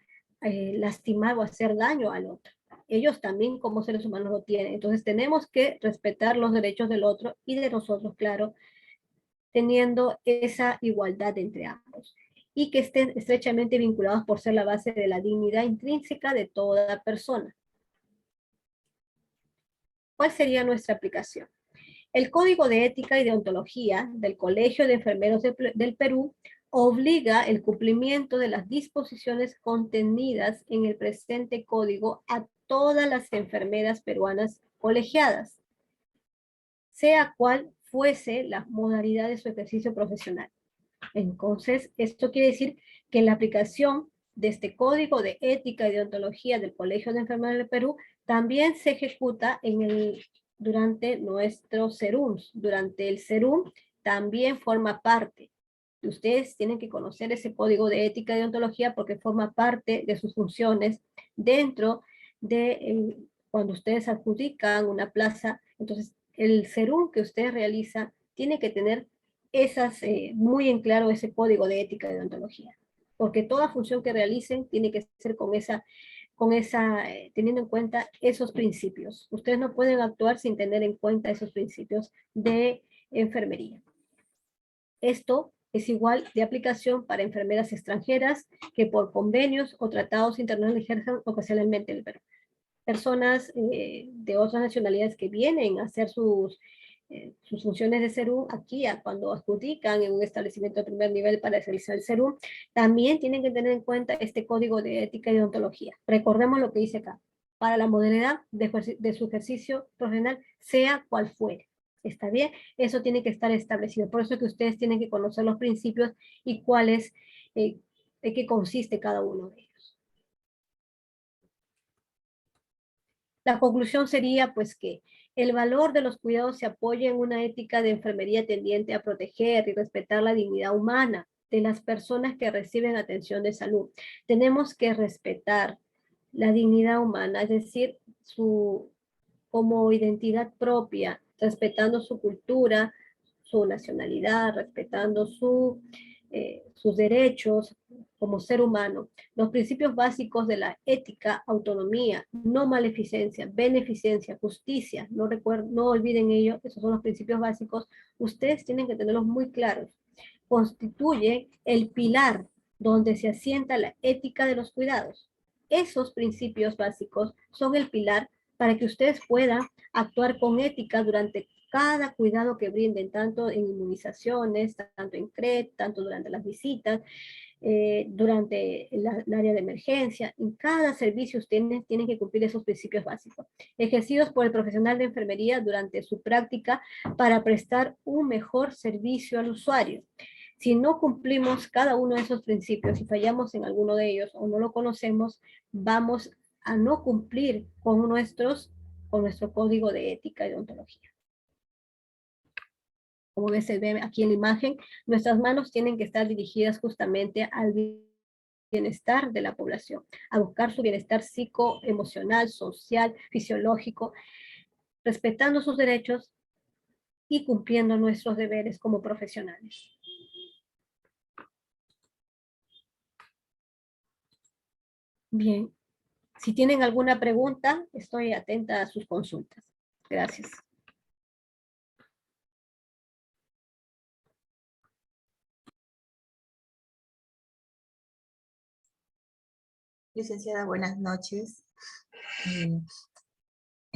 lastimar o hacer daño al otro. Ellos también como seres humanos lo tienen. Entonces tenemos que respetar los derechos del otro y de nosotros, claro, teniendo esa igualdad entre ambos y que estén estrechamente vinculados por ser la base de la dignidad intrínseca de toda persona. ¿Cuál sería nuestra aplicación? El Código de Ética y Deontología del Colegio de Enfermeros del Perú obliga el cumplimiento de las disposiciones contenidas en el presente código a todas las enfermeras peruanas colegiadas, sea cual fuese la modalidad de su ejercicio profesional. Entonces, esto quiere decir que la aplicación de este Código de Ética y Deontología del Colegio de Enfermeros del Perú también se ejecuta durante nuestro CERUM. Durante el CERUM también forma parte. Ustedes tienen que conocer ese Código de Ética y Deontología porque forma parte de sus funciones dentro de cuando ustedes adjudican una plaza. Entonces, el CERUM que ustedes realizan tiene que tener muy en claro ese Código de Ética y Deontología, porque toda función que realicen tiene que ser teniendo en cuenta esos principios. Ustedes no pueden actuar sin tener en cuenta esos principios de enfermería. Esto es igual de aplicación para enfermeras extranjeras que por convenios o tratados internacionales ejercen ocasionalmente el Perú. Personas de otras nacionalidades que vienen a hacer sus funciones de CERUM aquí, cuando adjudican en un establecimiento de primer nivel para realizar el CERUM, también tienen que tener en cuenta este Código de Ética y Deontología. Recordemos lo que dice acá, para la modalidad de su ejercicio profesional, sea cual fuere. ¿Está bien? Eso tiene que estar establecido. Por eso que ustedes tienen que conocer los principios y cuáles, de qué consiste cada uno de ellos. La conclusión sería pues que el valor de los cuidados se apoya en una ética de enfermería tendiente a proteger y respetar la dignidad humana de las personas que reciben atención de salud. Tenemos que respetar la dignidad humana, es decir, su como identidad propia, respetando su cultura, su nacionalidad, respetando sus derechos como ser humano. Los principios básicos de la ética, autonomía, no maleficencia, beneficencia, justicia, no olviden ello, esos son los principios básicos, ustedes tienen que tenerlos muy claros. Constituye el pilar donde se asienta la ética de los cuidados. Esos principios básicos son el pilar para que ustedes puedan actuar con ética durante cada cuidado que brinden, tanto en inmunizaciones, tanto en CRET, tanto durante las visitas, durante el área de emergencia. En cada servicio ustedes tienen que cumplir esos principios básicos, ejercidos por el profesional de enfermería durante su práctica para prestar un mejor servicio al usuario. Si no cumplimos cada uno de esos principios, si fallamos en alguno de ellos o no lo conocemos, vamos a no cumplir con nuestro código de ética y de ontología. Como se ve aquí en la imagen, nuestras manos tienen que estar dirigidas justamente al bienestar de la población, a buscar su bienestar psicoemocional, social, fisiológico, respetando sus derechos y cumpliendo nuestros deberes como profesionales. Bien, si tienen alguna pregunta, estoy atenta a sus consultas. Gracias. Licenciada, buenas noches.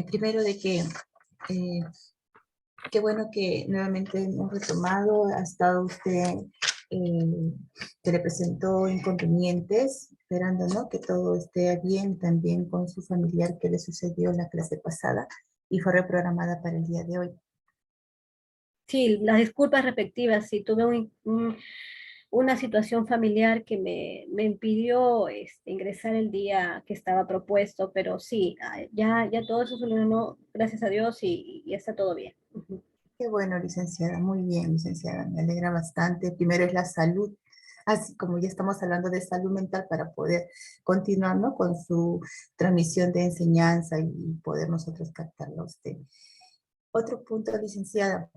Primero de que, qué bueno que nuevamente hemos retomado, ha estado usted, que le presentó inconvenientes, esperando, ¿no?, que todo esté bien también con su familiar que le sucedió en la clase pasada y fue reprogramada para el día de hoy. Sí, las disculpas respectivas, sí, tuve una situación familiar que me impidió ingresar el día que estaba propuesto, pero sí, ya todo eso solucionó, gracias a Dios, y está todo bien. Ujú. Qué bueno, licenciada, muy bien, licenciada, me alegra bastante. Primero es la salud, así como ya estamos hablando de salud mental para poder continuar, ¿no?, con su transmisión de enseñanza y poder nosotros captarlo a usted. Otro punto, licenciada,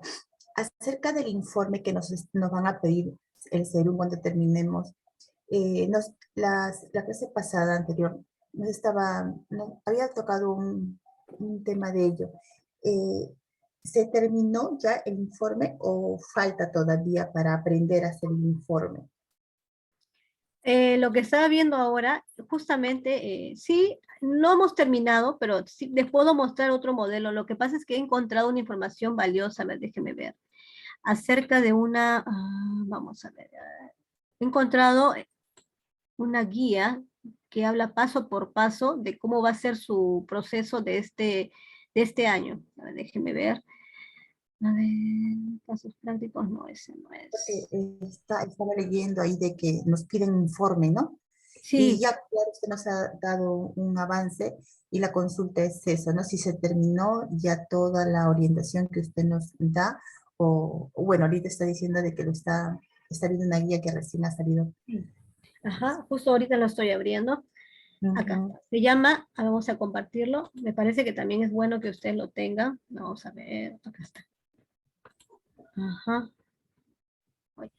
acerca del informe que nos van a pedir el SERUM cuando terminemos. La clase pasada anterior había tocado un tema de ello. ¿Se terminó ya el informe o falta todavía para aprender a hacer el informe? Lo que estaba viendo ahora, justamente, sí, no hemos terminado, pero sí, les puedo mostrar otro modelo. Lo que pasa es que he encontrado una información valiosa, a ver, déjenme ver, acerca de vamos a ver, he encontrado una guía que habla paso por paso de cómo va a ser su proceso de este año. A ver, déjenme ver. A ver, pasos prácticos, no, ese no Porque es. estaba leyendo ahí de que nos piden informe, ¿no? Y Sí, ya, claro, usted nos ha dado un avance y la consulta es eso, ¿no? Si se terminó ya toda la orientación que usted nos da, o bueno, ahorita está diciendo de que está viendo una guía que recién ha salido. ajá, justo ahorita lo estoy abriendo. Acá Ujú. está. Se llama, vamos a compartirlo. Me parece que también es bueno que usted lo tenga. Vamos a ver, acá está. Ajá. Oye,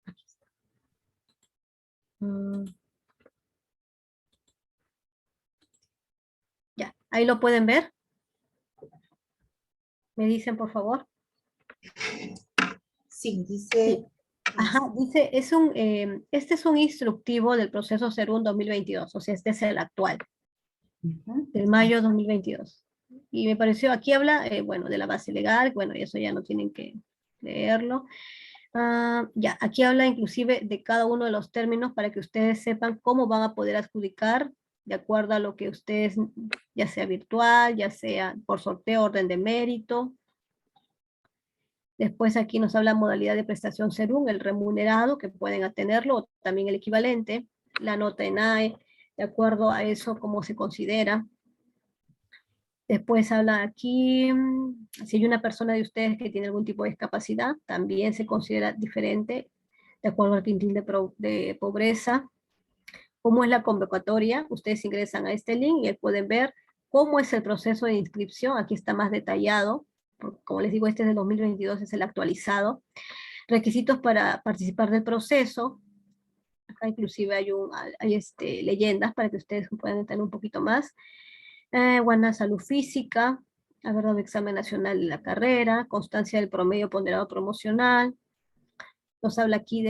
aquí está. Mm, ya, ahí lo pueden ver. Me dicen, por favor. Sí, dice, Sí. Ajá, dice, este es un instructivo del proceso CERUN 2022, o sea, este es el actual, ujú, del mayo 2022. Y me pareció, aquí habla, bueno, de la base legal, bueno, y eso ya no tienen que leerlo. Ya, aquí habla inclusive de cada uno de los términos para que ustedes sepan cómo van a poder adjudicar de acuerdo a lo que ustedes, ya sea virtual, ya sea por sorteo, orden de mérito. Después aquí nos habla modalidad de prestación según el remunerado, que pueden tenerlo, o también el equivalente, la nota ENAE, de acuerdo a eso, cómo se considera. Después habla aquí, si hay una persona de ustedes que tiene algún tipo de discapacidad, también se considera diferente de acuerdo al quintil de pobreza. ¿Cómo es la convocatoria? Ustedes ingresan a este link y pueden ver cómo es el proceso de inscripción. Aquí está más detallado. Como les digo, este es de 2022, es el actualizado. Requisitos para participar del proceso. Acá inclusive hay leyendas para que ustedes puedan entender un poquito más. Buena salud física, haber dado examen nacional de la carrera, constancia del promedio ponderado promocional. Nos habla aquí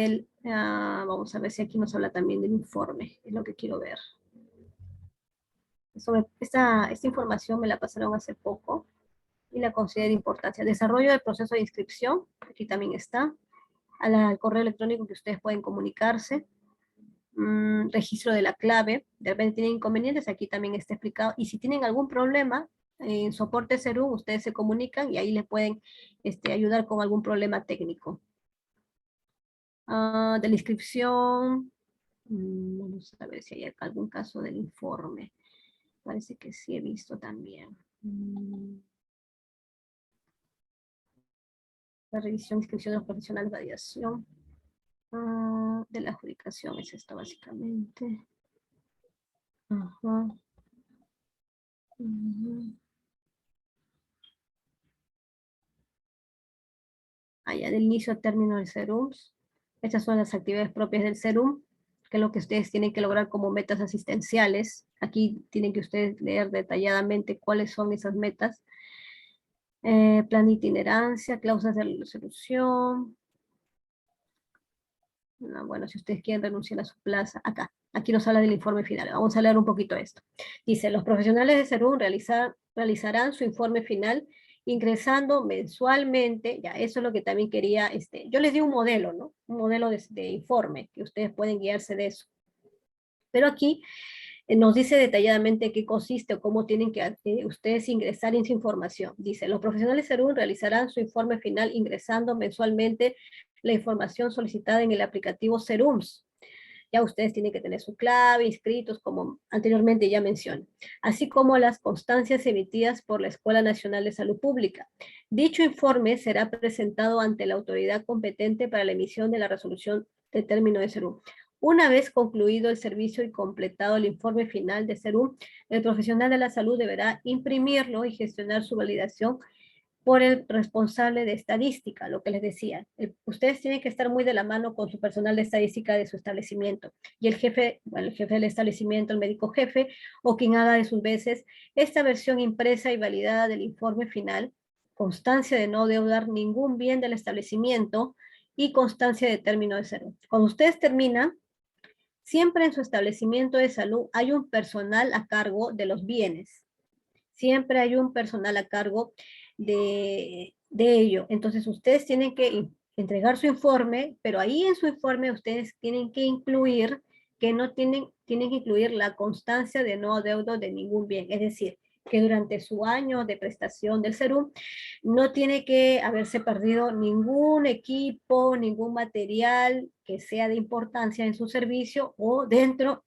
vamos a ver si aquí nos habla también del informe, es lo que quiero ver. Esta información me la pasaron hace poco y la considero importancia. Desarrollo del proceso de inscripción, aquí también está. Al correo electrónico que ustedes pueden comunicarse. Registro de la clave, de repente tienen inconvenientes, aquí también está explicado, y si tienen algún problema, en soporte Serum, ustedes se comunican y ahí les pueden ayudar con algún problema técnico. De la inscripción, vamos a ver si hay acá algún caso del informe, parece que sí he visto también. La revisión de inscripción de los profesionales de validación. De la adjudicación es esto básicamente. Ajá. Allá del inicio a término del Serum. Estas son las actividades propias del Serum, que es lo que ustedes tienen que lograr como metas asistenciales. Aquí tienen que ustedes leer detalladamente cuáles son esas metas. Plan de itinerancia, cláusulas de resolución. Bueno, si ustedes quieren renunciar a su plaza, aquí nos habla del informe final. Vamos a leer un poquito esto. Dice, los profesionales de Serum realizarán su informe final ingresando mensualmente, ya eso es lo que también quería, yo les di un modelo, ¿no? Un modelo de informe, que ustedes pueden guiarse de eso. Pero aquí nos dice detalladamente qué consiste o cómo tienen que ustedes ingresar en su información. Dice, los profesionales de Serum realizarán su informe final ingresando mensualmente la información solicitada en el aplicativo Serums. Ya ustedes tienen que tener su clave, inscritos, como anteriormente ya mencioné, así como las constancias emitidas por la Escuela Nacional de Salud Pública. Dicho informe será presentado ante la autoridad competente para la emisión de la resolución de término de Serum. Una vez concluido el servicio y completado el informe final de Serum, el profesional de la salud deberá imprimirlo y gestionar su validación por el responsable de estadística, lo que les decía. Ustedes tienen que estar muy de la mano con su personal de estadística de su establecimiento. Y el jefe del establecimiento, el médico jefe, o quien haga de sus veces, esta versión impresa y validada del informe final, constancia de no deudar ningún bien del establecimiento y constancia de término de cero. Cuando ustedes terminan, siempre en su establecimiento de salud hay un personal a cargo de los bienes. Siempre hay un personal a cargo de ello. Entonces ustedes tienen que entregar su informe, pero ahí en su informe ustedes tienen que incluir que no tienen que incluir la constancia de no adeudo de ningún bien. Es decir, que durante su año de prestación del Serum no tiene que haberse perdido ningún equipo, ningún material que sea de importancia en su servicio o dentro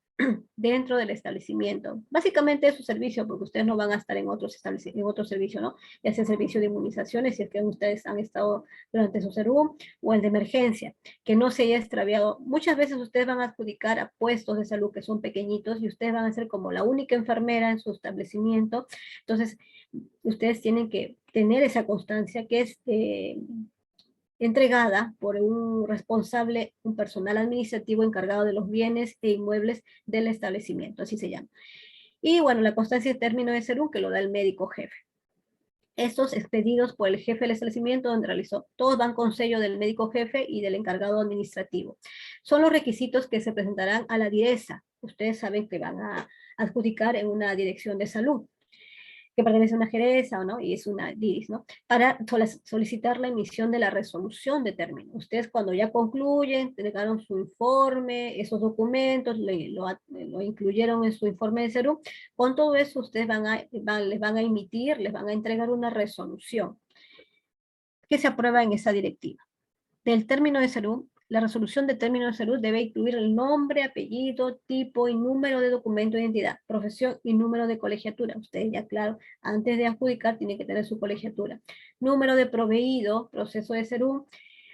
del establecimiento. Básicamente es su servicio, porque ustedes no van a estar en otro servicio, ¿no? Ya sea el servicio de inmunizaciones, si es que ustedes han estado durante su Serum, o el de emergencia, que no se haya extraviado. Muchas veces ustedes van a adjudicar a puestos de salud que son pequeñitos y ustedes van a ser como la única enfermera en su establecimiento. Entonces, ustedes tienen que tener esa constancia que es entregada por un responsable, un personal administrativo encargado de los bienes e inmuebles del establecimiento, así se llama. Y bueno, la constancia de término de Serum que lo da el médico jefe. Estos expedidos por el jefe del establecimiento donde realizó, todos van con sello del médico jefe y del encargado administrativo. Son los requisitos que se presentarán a la direza. Ustedes saben que van a adjudicar en una dirección de salud, que pertenece a una gereza, ¿no? Y es una DIRIS, ¿no? Para solicitar la emisión de la resolución de término. Ustedes cuando ya concluyen, entregaron su informe, esos documentos, lo incluyeron en su informe de Serum, con todo eso ustedes les van a emitir, les van a entregar una resolución que se aprueba en esa directiva. Del término de Serum, la resolución de término de salud debe incluir el nombre, apellido, tipo y número de documento de identidad, profesión y número de colegiatura. Ustedes ya, claro, antes de adjudicar tienen que tener su colegiatura. Número de proveído, proceso de SERUM.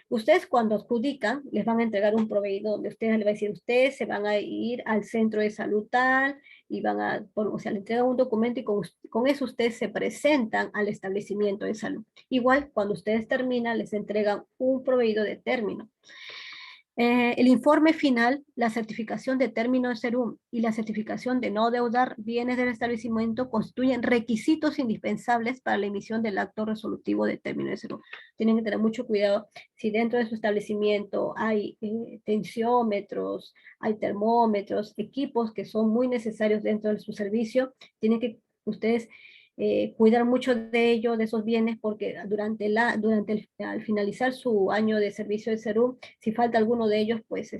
Ustedes cuando adjudican, les van a entregar un proveído donde ustedes les va a decir, ustedes se van a ir al centro de salud tal, y van a, o sea, le entregan un documento y con eso ustedes se presentan al establecimiento de salud. Igual, cuando ustedes terminan, les entregan un proveído de término. El informe final, la certificación de término de SERUM y la certificación de no deudar bienes del establecimiento constituyen requisitos indispensables para la emisión del acto resolutivo de término de SERUM. Tienen que tener mucho cuidado si dentro de su establecimiento hay tensiómetros, hay termómetros, equipos que son muy necesarios dentro de su servicio. Tienen que ustedes cuidar mucho de ello, de esos bienes, porque al finalizar su año de servicio de SERUM, si falta alguno de ellos, pues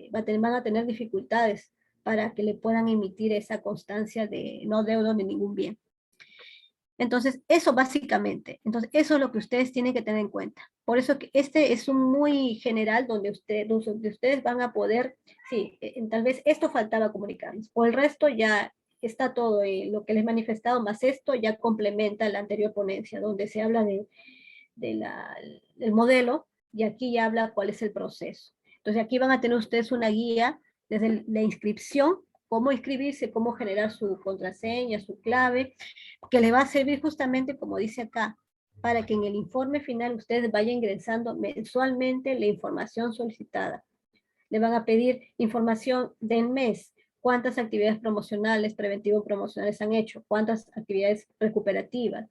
van a tener dificultades para que le puedan emitir esa constancia de no deudo de ningún bien. Entonces, eso básicamente, entonces eso es lo que ustedes tienen que tener en cuenta. Por eso que este es un muy general donde ustedes van a poder, sí, tal vez esto faltaba comunicarles, o el resto ya está todo lo que les he manifestado, más esto ya complementa la anterior ponencia, donde se habla del modelo, y aquí ya habla cuál es el proceso. Entonces aquí van a tener ustedes una guía desde la inscripción, cómo inscribirse, cómo generar su contraseña, su clave, que le va a servir justamente, como dice acá, para que en el informe final ustedes vayan ingresando mensualmente la información solicitada. Le van a pedir información del mes, cuántas actividades promocionales, preventivo-promocionales han hecho, cuántas actividades recuperativas,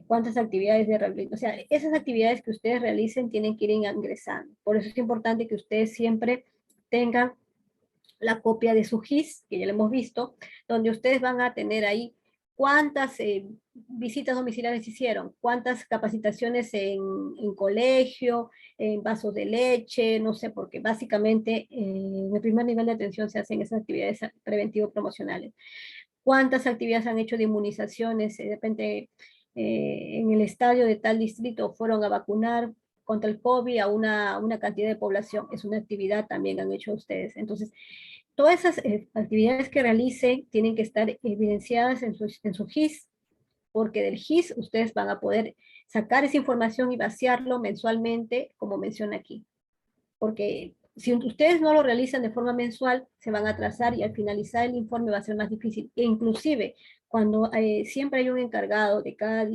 cuántas actividades de rehabilitación. O sea, esas actividades que ustedes realicen tienen que ir ingresando. Por eso es importante que ustedes siempre tengan la copia de su GIS, que ya lo hemos visto, donde ustedes van a tener ahí cuántas visitas domiciliares hicieron, cuántas capacitaciones en colegio, en vasos de leche, no sé, porque básicamente en el primer nivel de atención se hacen esas actividades preventivo-promocionales. Cuántas actividades han hecho de inmunizaciones, de repente en el estadio de tal distrito fueron a vacunar contra el COVID a una cantidad de población. Es una actividad también han hecho ustedes. Entonces, todas esas actividades que realicen tienen que estar evidenciadas en su GIS, porque del GIS ustedes van a poder sacar esa información y vaciarlo mensualmente, como menciona aquí. Porque si ustedes no lo realizan de forma mensual, se van a atrasar y al finalizar el informe va a ser más difícil. E inclusive, cuando siempre hay un encargado de cada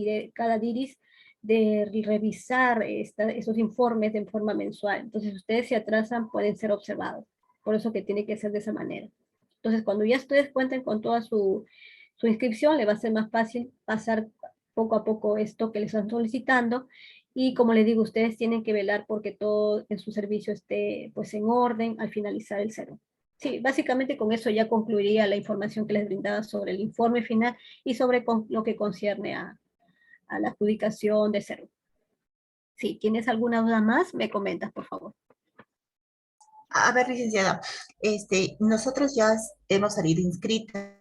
DIRIS de revisar esos informes de forma mensual. Entonces, ustedes se atrasan, pueden ser observados. Por eso que tiene que ser de esa manera. Entonces, cuando ya ustedes cuenten con toda su inscripción, le va a ser más fácil pasar poco a poco esto que les están solicitando. Y como les digo, ustedes tienen que velar porque todo en su servicio esté pues en orden al finalizar el cero. Sí, básicamente con eso ya concluiría la información que les brindaba sobre el informe final y sobre lo que concierne a la adjudicación de cero. Si tienes alguna duda más, me comentas, por favor. A ver, licenciada, nosotros ya hemos salido inscritas.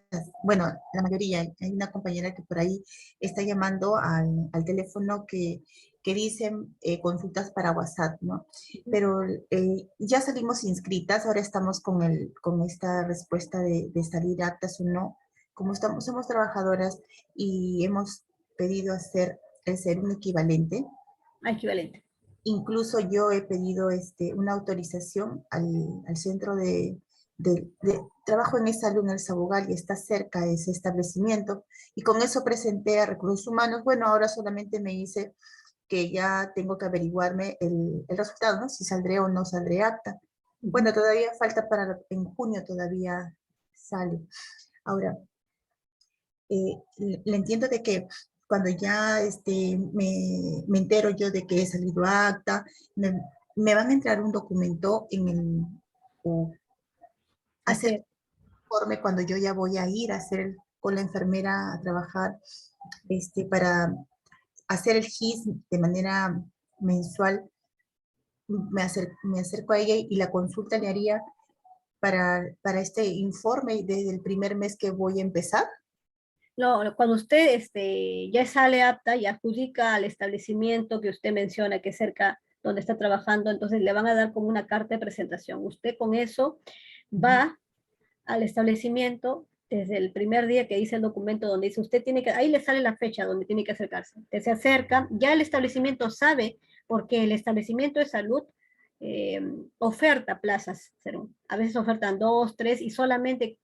Bueno, la mayoría. Hay una compañera que por ahí está llamando al teléfono que dicen consultas para WhatsApp, ¿no? Pero ya salimos inscritas, ahora estamos con esta respuesta de salir aptas o no. Como somos trabajadoras y hemos pedido ser un equivalente. Equivalente. Incluso yo he pedido una autorización al centro de trabajo en esa salud en el Sabugal y está cerca de ese establecimiento. Y con eso presenté a Recursos Humanos. Bueno, ahora solamente me dice que ya tengo que averiguarme el resultado, ¿no? Si saldré o no saldré apta. Bueno, todavía falta en junio todavía sale. Ahora, le entiendo de que cuando ya me entero yo de que he salido acta, me van a entrar un documento o hacer informe cuando yo ya voy a ir a hacer con la enfermera a trabajar para hacer el GIS de manera mensual. Me acerco a ella y la consulta le haría para este informe desde el primer mes que voy a empezar. No, cuando usted ya sale apta y adjudica al establecimiento que usted menciona, que es cerca donde está trabajando, entonces le van a dar como una carta de presentación. Usted con eso va al establecimiento desde el primer día que dice el documento donde dice usted tiene que, ahí le sale la fecha donde tiene que acercarse. Usted se acerca, ya el establecimiento sabe, porque el establecimiento de salud oferta plazas, a veces ofertan 2, 3 y solamente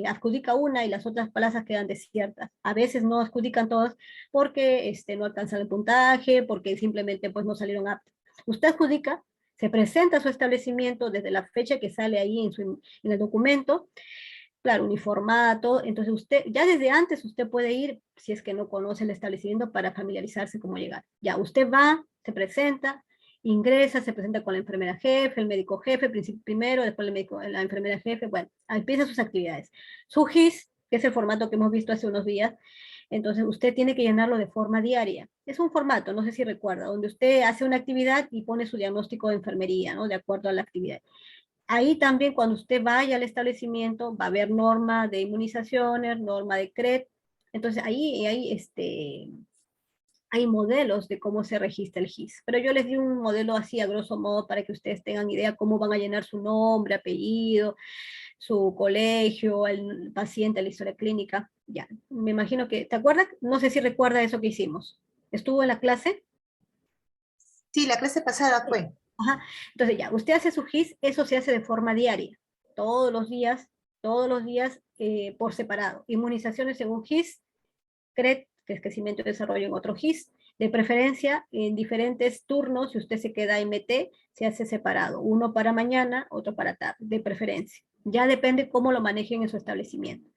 adjudica una y las otras plazas quedan desiertas. A veces no adjudican todas porque no alcanzan el puntaje, porque simplemente pues no salieron aptos. Usted adjudica, se presenta a su establecimiento desde la fecha que sale ahí en el documento, claro, uniformada, todo. Entonces usted, ya desde antes usted puede ir, si es que no conoce el establecimiento, para familiarizarse cómo llegar. Ya, usted va, se presenta, ingresa, se presenta con la enfermera jefe, el médico jefe, primero, después el médico, la enfermera jefe, bueno, empieza sus actividades. Su GIS, que es el formato que hemos visto hace unos días, entonces usted tiene que llenarlo de forma diaria. Es un formato, no sé si recuerda, donde usted hace una actividad y pone su diagnóstico de enfermería, ¿no? De acuerdo a la actividad. Ahí también cuando usted vaya al establecimiento va a haber norma de inmunizaciones, norma de CRET. Entonces ahí hay modelos de cómo se registra el GIS. Pero yo les di un modelo así a grosso modo para que ustedes tengan idea cómo van a llenar su nombre, apellido, su colegio, el paciente, la historia clínica. Ya, me imagino que, ¿te acuerdas? No sé si recuerda eso que hicimos. ¿Estuvo en la clase? Sí, la clase pasada fue. Ajá. Entonces ya, usted hace su GIS, eso se hace de forma diaria, todos los días por separado. Inmunizaciones según GIS, CRET, que es crecimiento y desarrollo en otro GIS, de preferencia en diferentes turnos, si usted se queda MT, se hace separado, uno para mañana, otro para tarde, de preferencia. Ya depende cómo lo manejen en su establecimiento.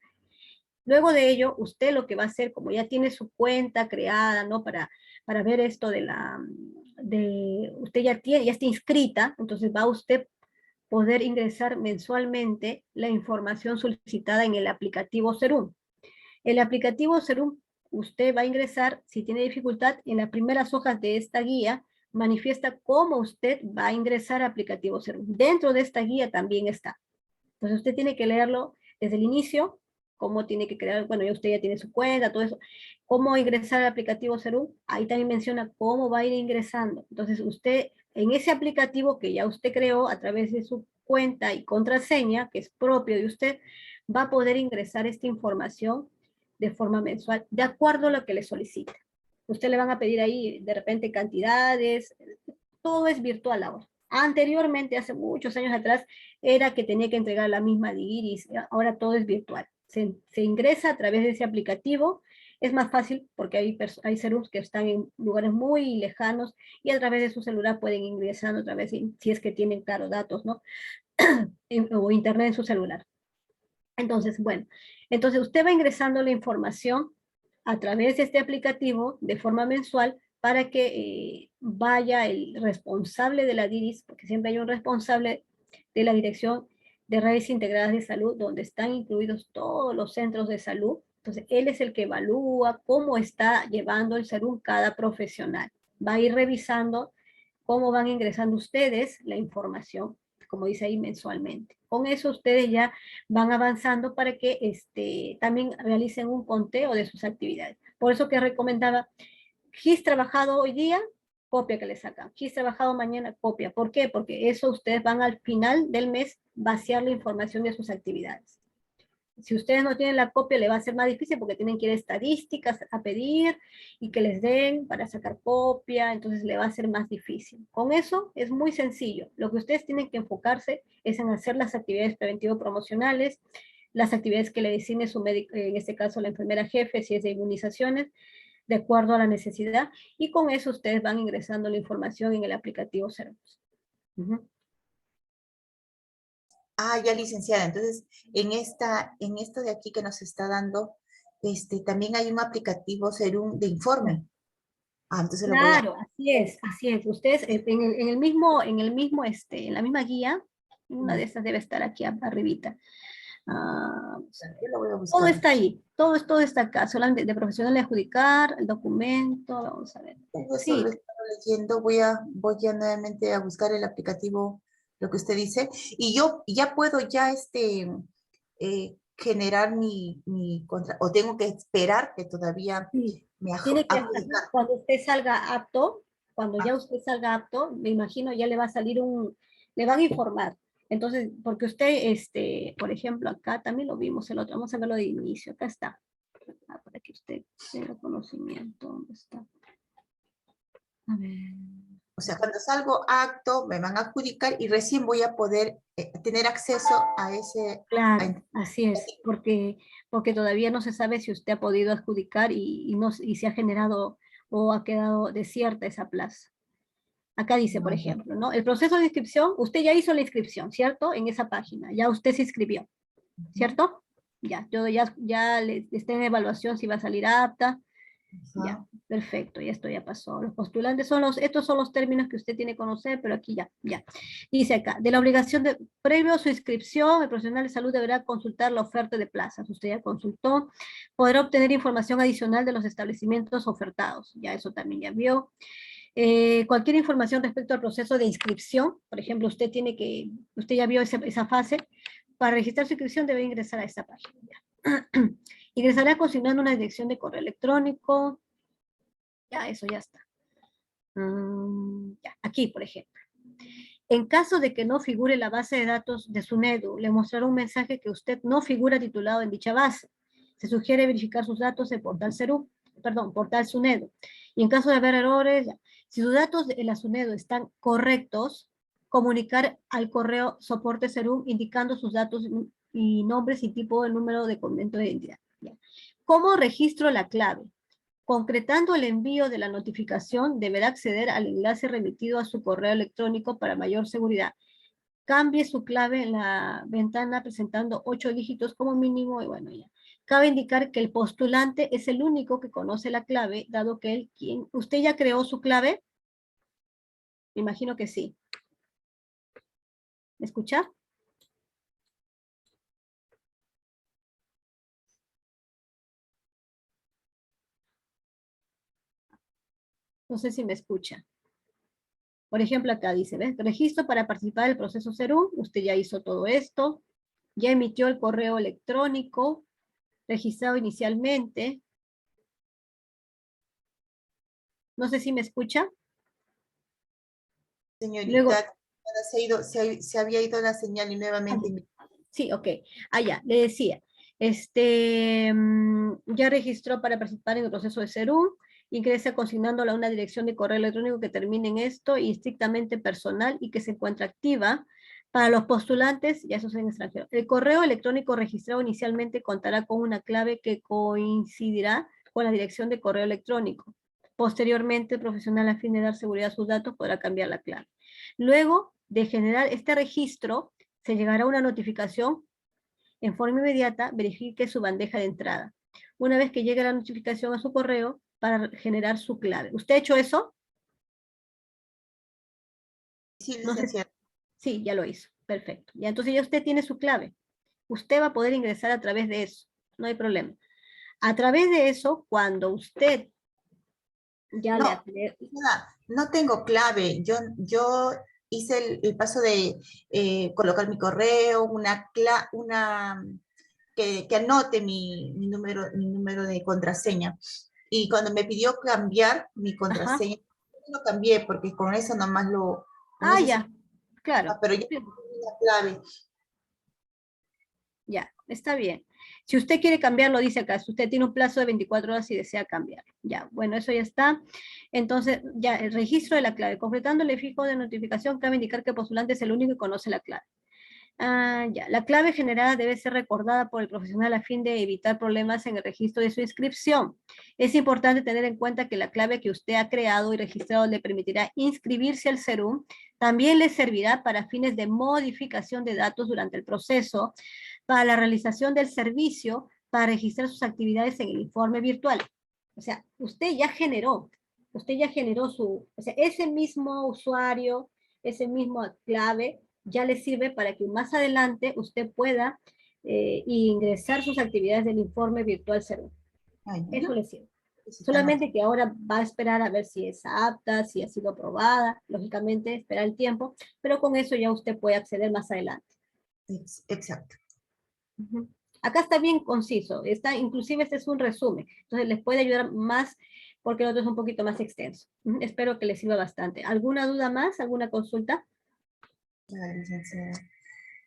Luego de ello, usted lo que va a hacer, como ya tiene su cuenta creada, ¿no? Para ver esto usted ya está inscrita, entonces va usted poder ingresar mensualmente la información solicitada en el aplicativo Serum. El aplicativo Serum, usted va a ingresar, si tiene dificultad, en las primeras hojas de esta guía, manifiesta cómo usted va a ingresar al aplicativo Serum. Dentro de esta guía también está. Entonces usted tiene que leerlo desde el inicio, cómo tiene que crear, bueno, ya usted ya tiene su cuenta, todo eso, cómo ingresar al aplicativo Serum, ahí también menciona cómo va a ir ingresando. Entonces usted, en ese aplicativo que ya usted creó a través de su cuenta y contraseña, que es propio de usted, va a poder ingresar esta información de forma mensual, de acuerdo a lo que le solicita. Usted le van a pedir ahí de repente cantidades, todo es virtual ahora. Anteriormente, hace muchos años atrás, era que tenía que entregar la misma de Iris, ahora todo es virtual. Se ingresa a través de ese aplicativo, es más fácil porque hay serums que están en lugares muy lejanos y a través de su celular pueden ingresar otra vez, si es que tienen, claro, datos, ¿no? O internet en su celular. Entonces, bueno, entonces usted va ingresando la información a través de este aplicativo de forma mensual para que vaya el responsable de la DIRIS, porque siempre hay un responsable de la Dirección de Redes Integradas de Salud, donde están incluidos todos los centros de salud. Entonces, él es el que evalúa cómo está llevando el salud cada profesional. Va a ir revisando cómo van ingresando ustedes la información, como dice ahí, mensualmente. Con eso ustedes ya van avanzando para que también realicen un conteo de sus actividades. Por eso que recomendaba, GIS trabajado hoy día, copia que le sacan. GIS trabajado mañana, copia. ¿Por qué? Porque eso ustedes van al final del mes vaciar la información de sus actividades. Si ustedes no tienen la copia, le va a ser más difícil porque tienen que ir a estadísticas a pedir y que les den para sacar copia, entonces le va a ser más difícil. Con eso es muy sencillo. Lo que ustedes tienen que enfocarse es en hacer las actividades preventivo-promocionales, las actividades que le designe su médico, en este caso la enfermera jefe, si es de inmunizaciones, de acuerdo a la necesidad, y con eso ustedes van ingresando la información en el aplicativo Cermus. Ah, ya licenciada. Entonces, en esto de aquí que nos está dando, también hay un aplicativo Serum de informe. Ah, entonces lo voy a... Claro, así es, así es. Ustedes en la misma guía, una de esas debe estar aquí arribita. Vamos a ver. Yo lo voy a Todo buscar. está ahí, todo está acá, solamente de profesional de adjudicar, el documento, vamos a ver. Tengo eso, lo Sí, estaba leyendo. Voy a nuevamente a buscar el aplicativo, lo que usted dice. Y yo ya puedo ya generar mi contra, o tengo que esperar que todavía sí. me Tiene que, adjudicar. cuando usted salga apto, cuando ya usted salga apto, me imagino ya le va a salir le van a informar. Entonces, porque usted, por ejemplo, acá también lo vimos el otro, vamos a verlo de inicio, acá está. Para que usted tenga conocimiento, ¿dónde está? A ver. O sea, cuando salgo acto, me van a adjudicar y recién voy a poder tener acceso a ese... Claro, así es, porque todavía no se sabe si usted ha podido adjudicar y se ha generado o ha quedado desierta esa plaza. Acá dice, por ejemplo, ¿no? El proceso de inscripción, usted ya hizo la inscripción, ¿cierto? En esa página, ya usted se inscribió, ¿cierto? Ya, yo ya está en evaluación si va a salir apta. Ya, perfecto, ya esto ya pasó. Los postulantes estos son los términos que usted tiene que conocer, pero aquí ya. Dice acá, de la obligación previo a su inscripción, el profesional de salud deberá consultar la oferta de plazas. Usted ya consultó, podrá obtener información adicional de los establecimientos ofertados. Ya eso también ya vio. Cualquier información respecto al proceso de inscripción, por ejemplo, usted ya vio esa fase, para registrar su inscripción debe ingresar a esta página. Ingresará consignando una dirección de correo electrónico. Ya, eso ya está. Ya, aquí, por ejemplo. En caso de que no figure la base de datos de SUNEDU, le mostrará un mensaje que usted no figura titulado en dicha base. Se sugiere verificar sus datos en portal SUNEDU. Y en caso de haber errores, si sus datos en la SUNEDU están correctos, comunicar al correo soporte Serum indicando sus datos y nombres y tipo de número de documento de identidad. Ya. ¿Cómo registro la clave? Concretando el envío de la notificación, deberá acceder al enlace remitido a su correo electrónico para mayor seguridad. Cambie su clave en la ventana presentando 8 dígitos como mínimo y bueno, ya. Cabe indicar que el postulante es el único que conoce la clave, dado que ¿usted ya creó su clave? Me imagino que sí. ¿Me escucha? No sé si me escucha. Por ejemplo, acá dice, ¿ves? Registro para participar del proceso Serum. Usted ya hizo todo esto. Ya emitió el correo electrónico registrado inicialmente. No sé si me escucha. Señorita, Luego, se había ido la señal y nuevamente... sí, ok. Ya, le decía. Ya registró para participar en el proceso de Serum. Ingresa consignándola a una dirección de correo electrónico que termine en esto y estrictamente personal y que se encuentra activa. Para los postulantes, ya eso es en extranjero. El correo electrónico registrado inicialmente contará con una clave que coincidirá con la dirección de correo electrónico. Posteriormente, el profesional, a fin de dar seguridad a sus datos, podrá cambiar la clave. Luego de generar este registro, se llegará una notificación en forma inmediata, verifique su bandeja de entrada. Una vez que llegue la notificación a su correo, para generar su clave. ¿Usted ha hecho eso? Sí, No sé. licenciada. Sí, ya lo hizo. Perfecto. Ya, entonces ya usted tiene su clave. Usted va a poder ingresar a través de eso. No hay problema. A través de eso, cuando usted ya No, no tengo clave. Yo hice el paso de colocar mi correo, que anote mi número de contraseña. Y cuando me pidió cambiar mi Ajá. contraseña, lo cambié porque con eso nomás no sé si, Ya. Claro. pero ya Sí. tengo la clave. Ya, está bien. Si usted quiere cambiarlo, dice acá, si usted tiene un plazo de 24 horas y desea cambiar. Ya, bueno, eso ya está. Entonces, ya, el registro de la clave. Completando el fijo de notificación, cabe indicar que el postulante es el único que conoce la clave. Ya, la clave generada debe ser recordada por el profesional a fin de evitar problemas en el registro de su inscripción. Es importante tener en cuenta que la clave que usted ha creado y registrado le permitirá inscribirse al Serum. También le servirá para fines de modificación de datos durante el proceso, para la realización del servicio, para registrar sus actividades en el informe virtual. O sea, usted ya generó o sea, ese mismo usuario, ese mismo clave, ya le sirve para que más adelante usted pueda ingresar sus actividades del informe virtual Serum. Ay, Eso ¿no? le sirve. Eso está Solamente anotado. que ahora va a esperar a ver si es apta, si ha sido aprobada, lógicamente esperar el tiempo, pero con eso ya usted puede acceder más adelante. Exacto. Acá está bien conciso, inclusive este es un resumen, entonces les puede ayudar más porque el otro es un poquito más extenso. Espero que les sirva bastante. ¿Alguna duda más? ¿Alguna consulta? Ya, licenciada.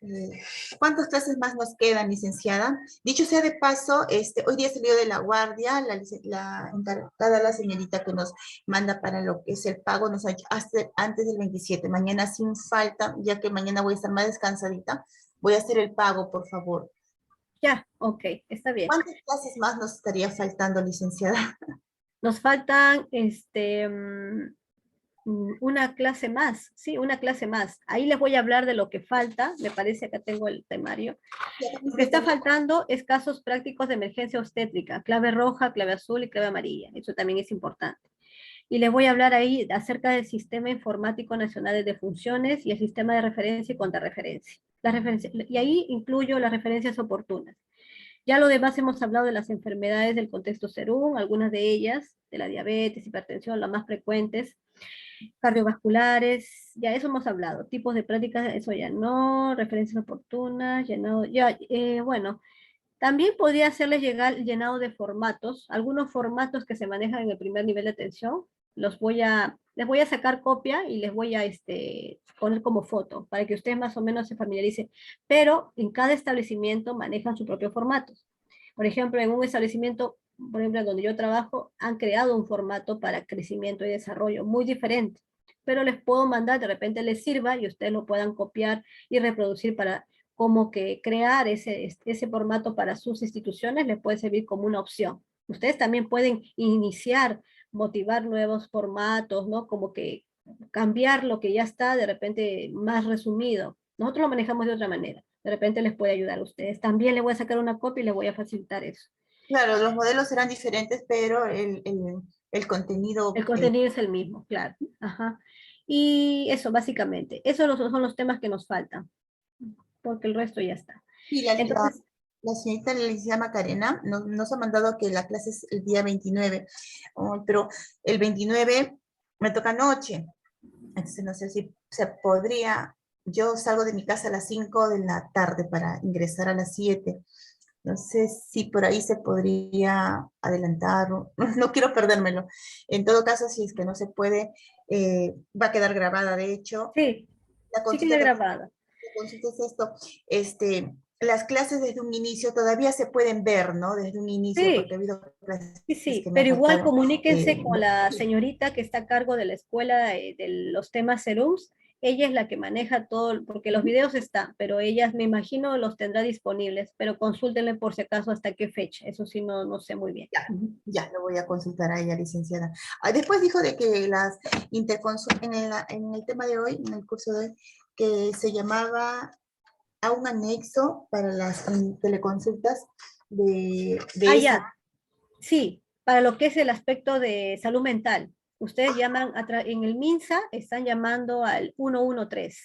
Eh, ¿Cuántas clases más nos quedan, licenciada? Dicho sea de paso, hoy día salió de la guardia, la encargada, la señorita que nos manda para lo que es el pago, nos ha dicho hasta antes del 27. Mañana sin falta, ya que mañana voy a estar más descansadita, voy a hacer el pago, por favor. Ya, ok, está bien. ¿Cuántas clases más nos estaría faltando, licenciada? Nos faltan una clase más, sí, una clase más. Ahí les voy a hablar de lo que falta, me parece que tengo el temario. Lo que está faltando es casos prácticos de emergencia obstétrica, clave roja, clave azul y clave amarilla. Eso también es importante. Y les voy a hablar ahí acerca del Sistema Informático Nacional de Defunciones y el sistema de referencia y contrarreferencia. Y ahí incluyo las referencias oportunas. Ya lo demás hemos hablado de las enfermedades del contexto SERUM, algunas de ellas, de la diabetes, hipertensión, las más frecuentes, cardiovasculares, ya eso hemos hablado, tipos de prácticas, eso ya no, referencias oportunas, llenado, ya, bueno, también podría hacerles llegar llenado de formatos, algunos formatos que se manejan en el primer nivel de atención, les voy a sacar copia y les voy a poner como foto para que ustedes más o menos se familiaricen, pero en cada establecimiento manejan su propio formato. Por ejemplo, en un establecimiento, por ejemplo, donde yo trabajo, han creado un formato para crecimiento y desarrollo muy diferente, pero les puedo mandar, de repente les sirva y ustedes lo puedan copiar y reproducir para como que crear ese formato para sus instituciones les puede servir como una opción. Ustedes también pueden iniciar, motivar nuevos formatos, ¿no? Como que cambiar lo que ya está de repente más resumido. Nosotros lo manejamos de otra manera. De repente les puede ayudar a ustedes. También les voy a sacar una copia y les voy a facilitar eso. Claro, los modelos serán diferentes, pero el contenido... El contenido es el mismo, claro. Ajá. Y eso, básicamente. Esos son los temas que nos faltan, porque el resto ya está. Sí, Entonces, la señorita Alicia Macarena nos ha mandado que la clase es el día 29, pero el 29 me toca noche. Entonces no sé si se podría, yo salgo de mi casa a las 5 de la tarde para ingresar a las 7. No sé si por ahí se podría adelantar, no quiero perdérmelo. En todo caso, si es que no se puede, va a quedar grabada. De hecho, sí, la sí consulta queda que grabada. la consulta es esto, las clases desde un inicio todavía se pueden ver, ¿no? Desde un inicio, porque Sí, ha habido clases sí, que sí, me ha pero igual faltado. comuníquense con la Sí. señorita que está a cargo de la escuela de los temas serums. Ella es la que maneja todo, porque los videos están, pero ella, me imagino, los tendrá disponibles, pero consúltenle por si acaso hasta qué fecha. Eso sí, no sé muy bien. Ya, ya, lo voy a consultar a ella, licenciada. Después dijo de que las interconsultas, en el tema de hoy, en el curso de hoy, que se llamaba a un anexo para las teleconsultas de Ah, esa. ya, sí, para lo que es el aspecto de salud mental. Ustedes llaman, en el MINSA están llamando al 113.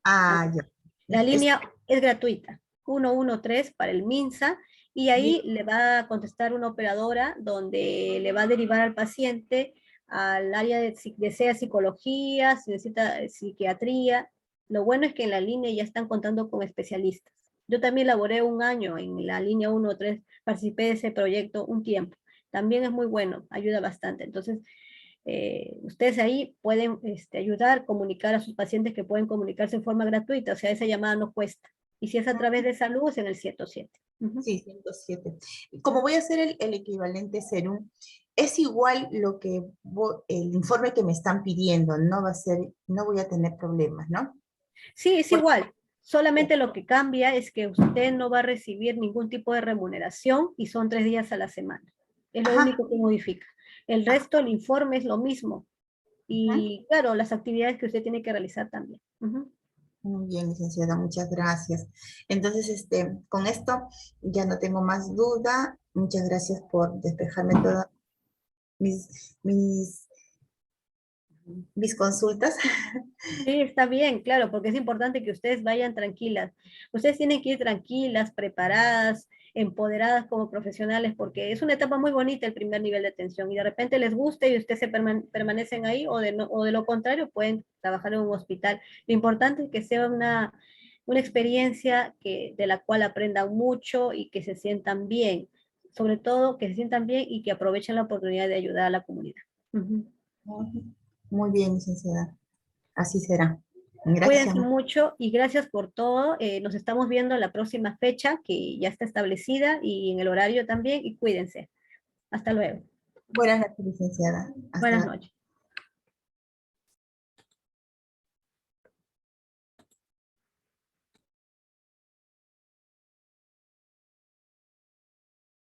Ah, ya. La Es, línea es gratuita, 113 para el MINSA, y ahí le va a contestar una operadora donde le va a derivar al paciente al área de sea psicología, si necesita psiquiatría. Lo bueno es que en la línea ya están contando con especialistas. Yo también laboré un año en la línea 113, participé de ese proyecto un tiempo. También es muy bueno, ayuda bastante. Entonces, ustedes ahí pueden ayudar, comunicar a sus pacientes que pueden comunicarse en forma gratuita, o sea, esa llamada no cuesta. Y si es a través de salud, es en el 107. sí, 107. Como voy a hacer el equivalente serum, es igual lo que el informe que me están pidiendo, no va a ser, no voy a tener problemas, ¿no? Sí, es Porque, igual. Solamente lo que cambia es que usted no va a recibir ningún tipo de remuneración y son 3 días a la semana. Es lo ajá, único que modifica. El resto, el informe es lo mismo. ajá. Y claro, las actividades que usted tiene que realizar también. Muy bien, licenciada, muchas gracias. Entonces, con esto ya no tengo más duda. Muchas gracias por despejarme todas mis, mis consultas. Sí, está bien, claro, porque es importante que ustedes vayan tranquilas. Ustedes tienen que ir tranquilas, preparadas, empoderadas como profesionales, porque es una etapa muy bonita el primer nivel de atención y de repente les gusta y ustedes permanecen ahí o de lo contrario pueden trabajar en un hospital. Lo importante es que sea una experiencia de la cual aprendan mucho y que se sientan bien. sobre todo que se sientan bien y que aprovechen la oportunidad de ayudar a la comunidad. Ujú. Muy bien, licenciada. Así será. Gracias. Cuídense mucho y gracias por todo. Nos estamos viendo en la próxima fecha que ya está establecida y en el horario también y cuídense. Hasta luego. Buenas noches, licenciada. Buenas Hasta noches.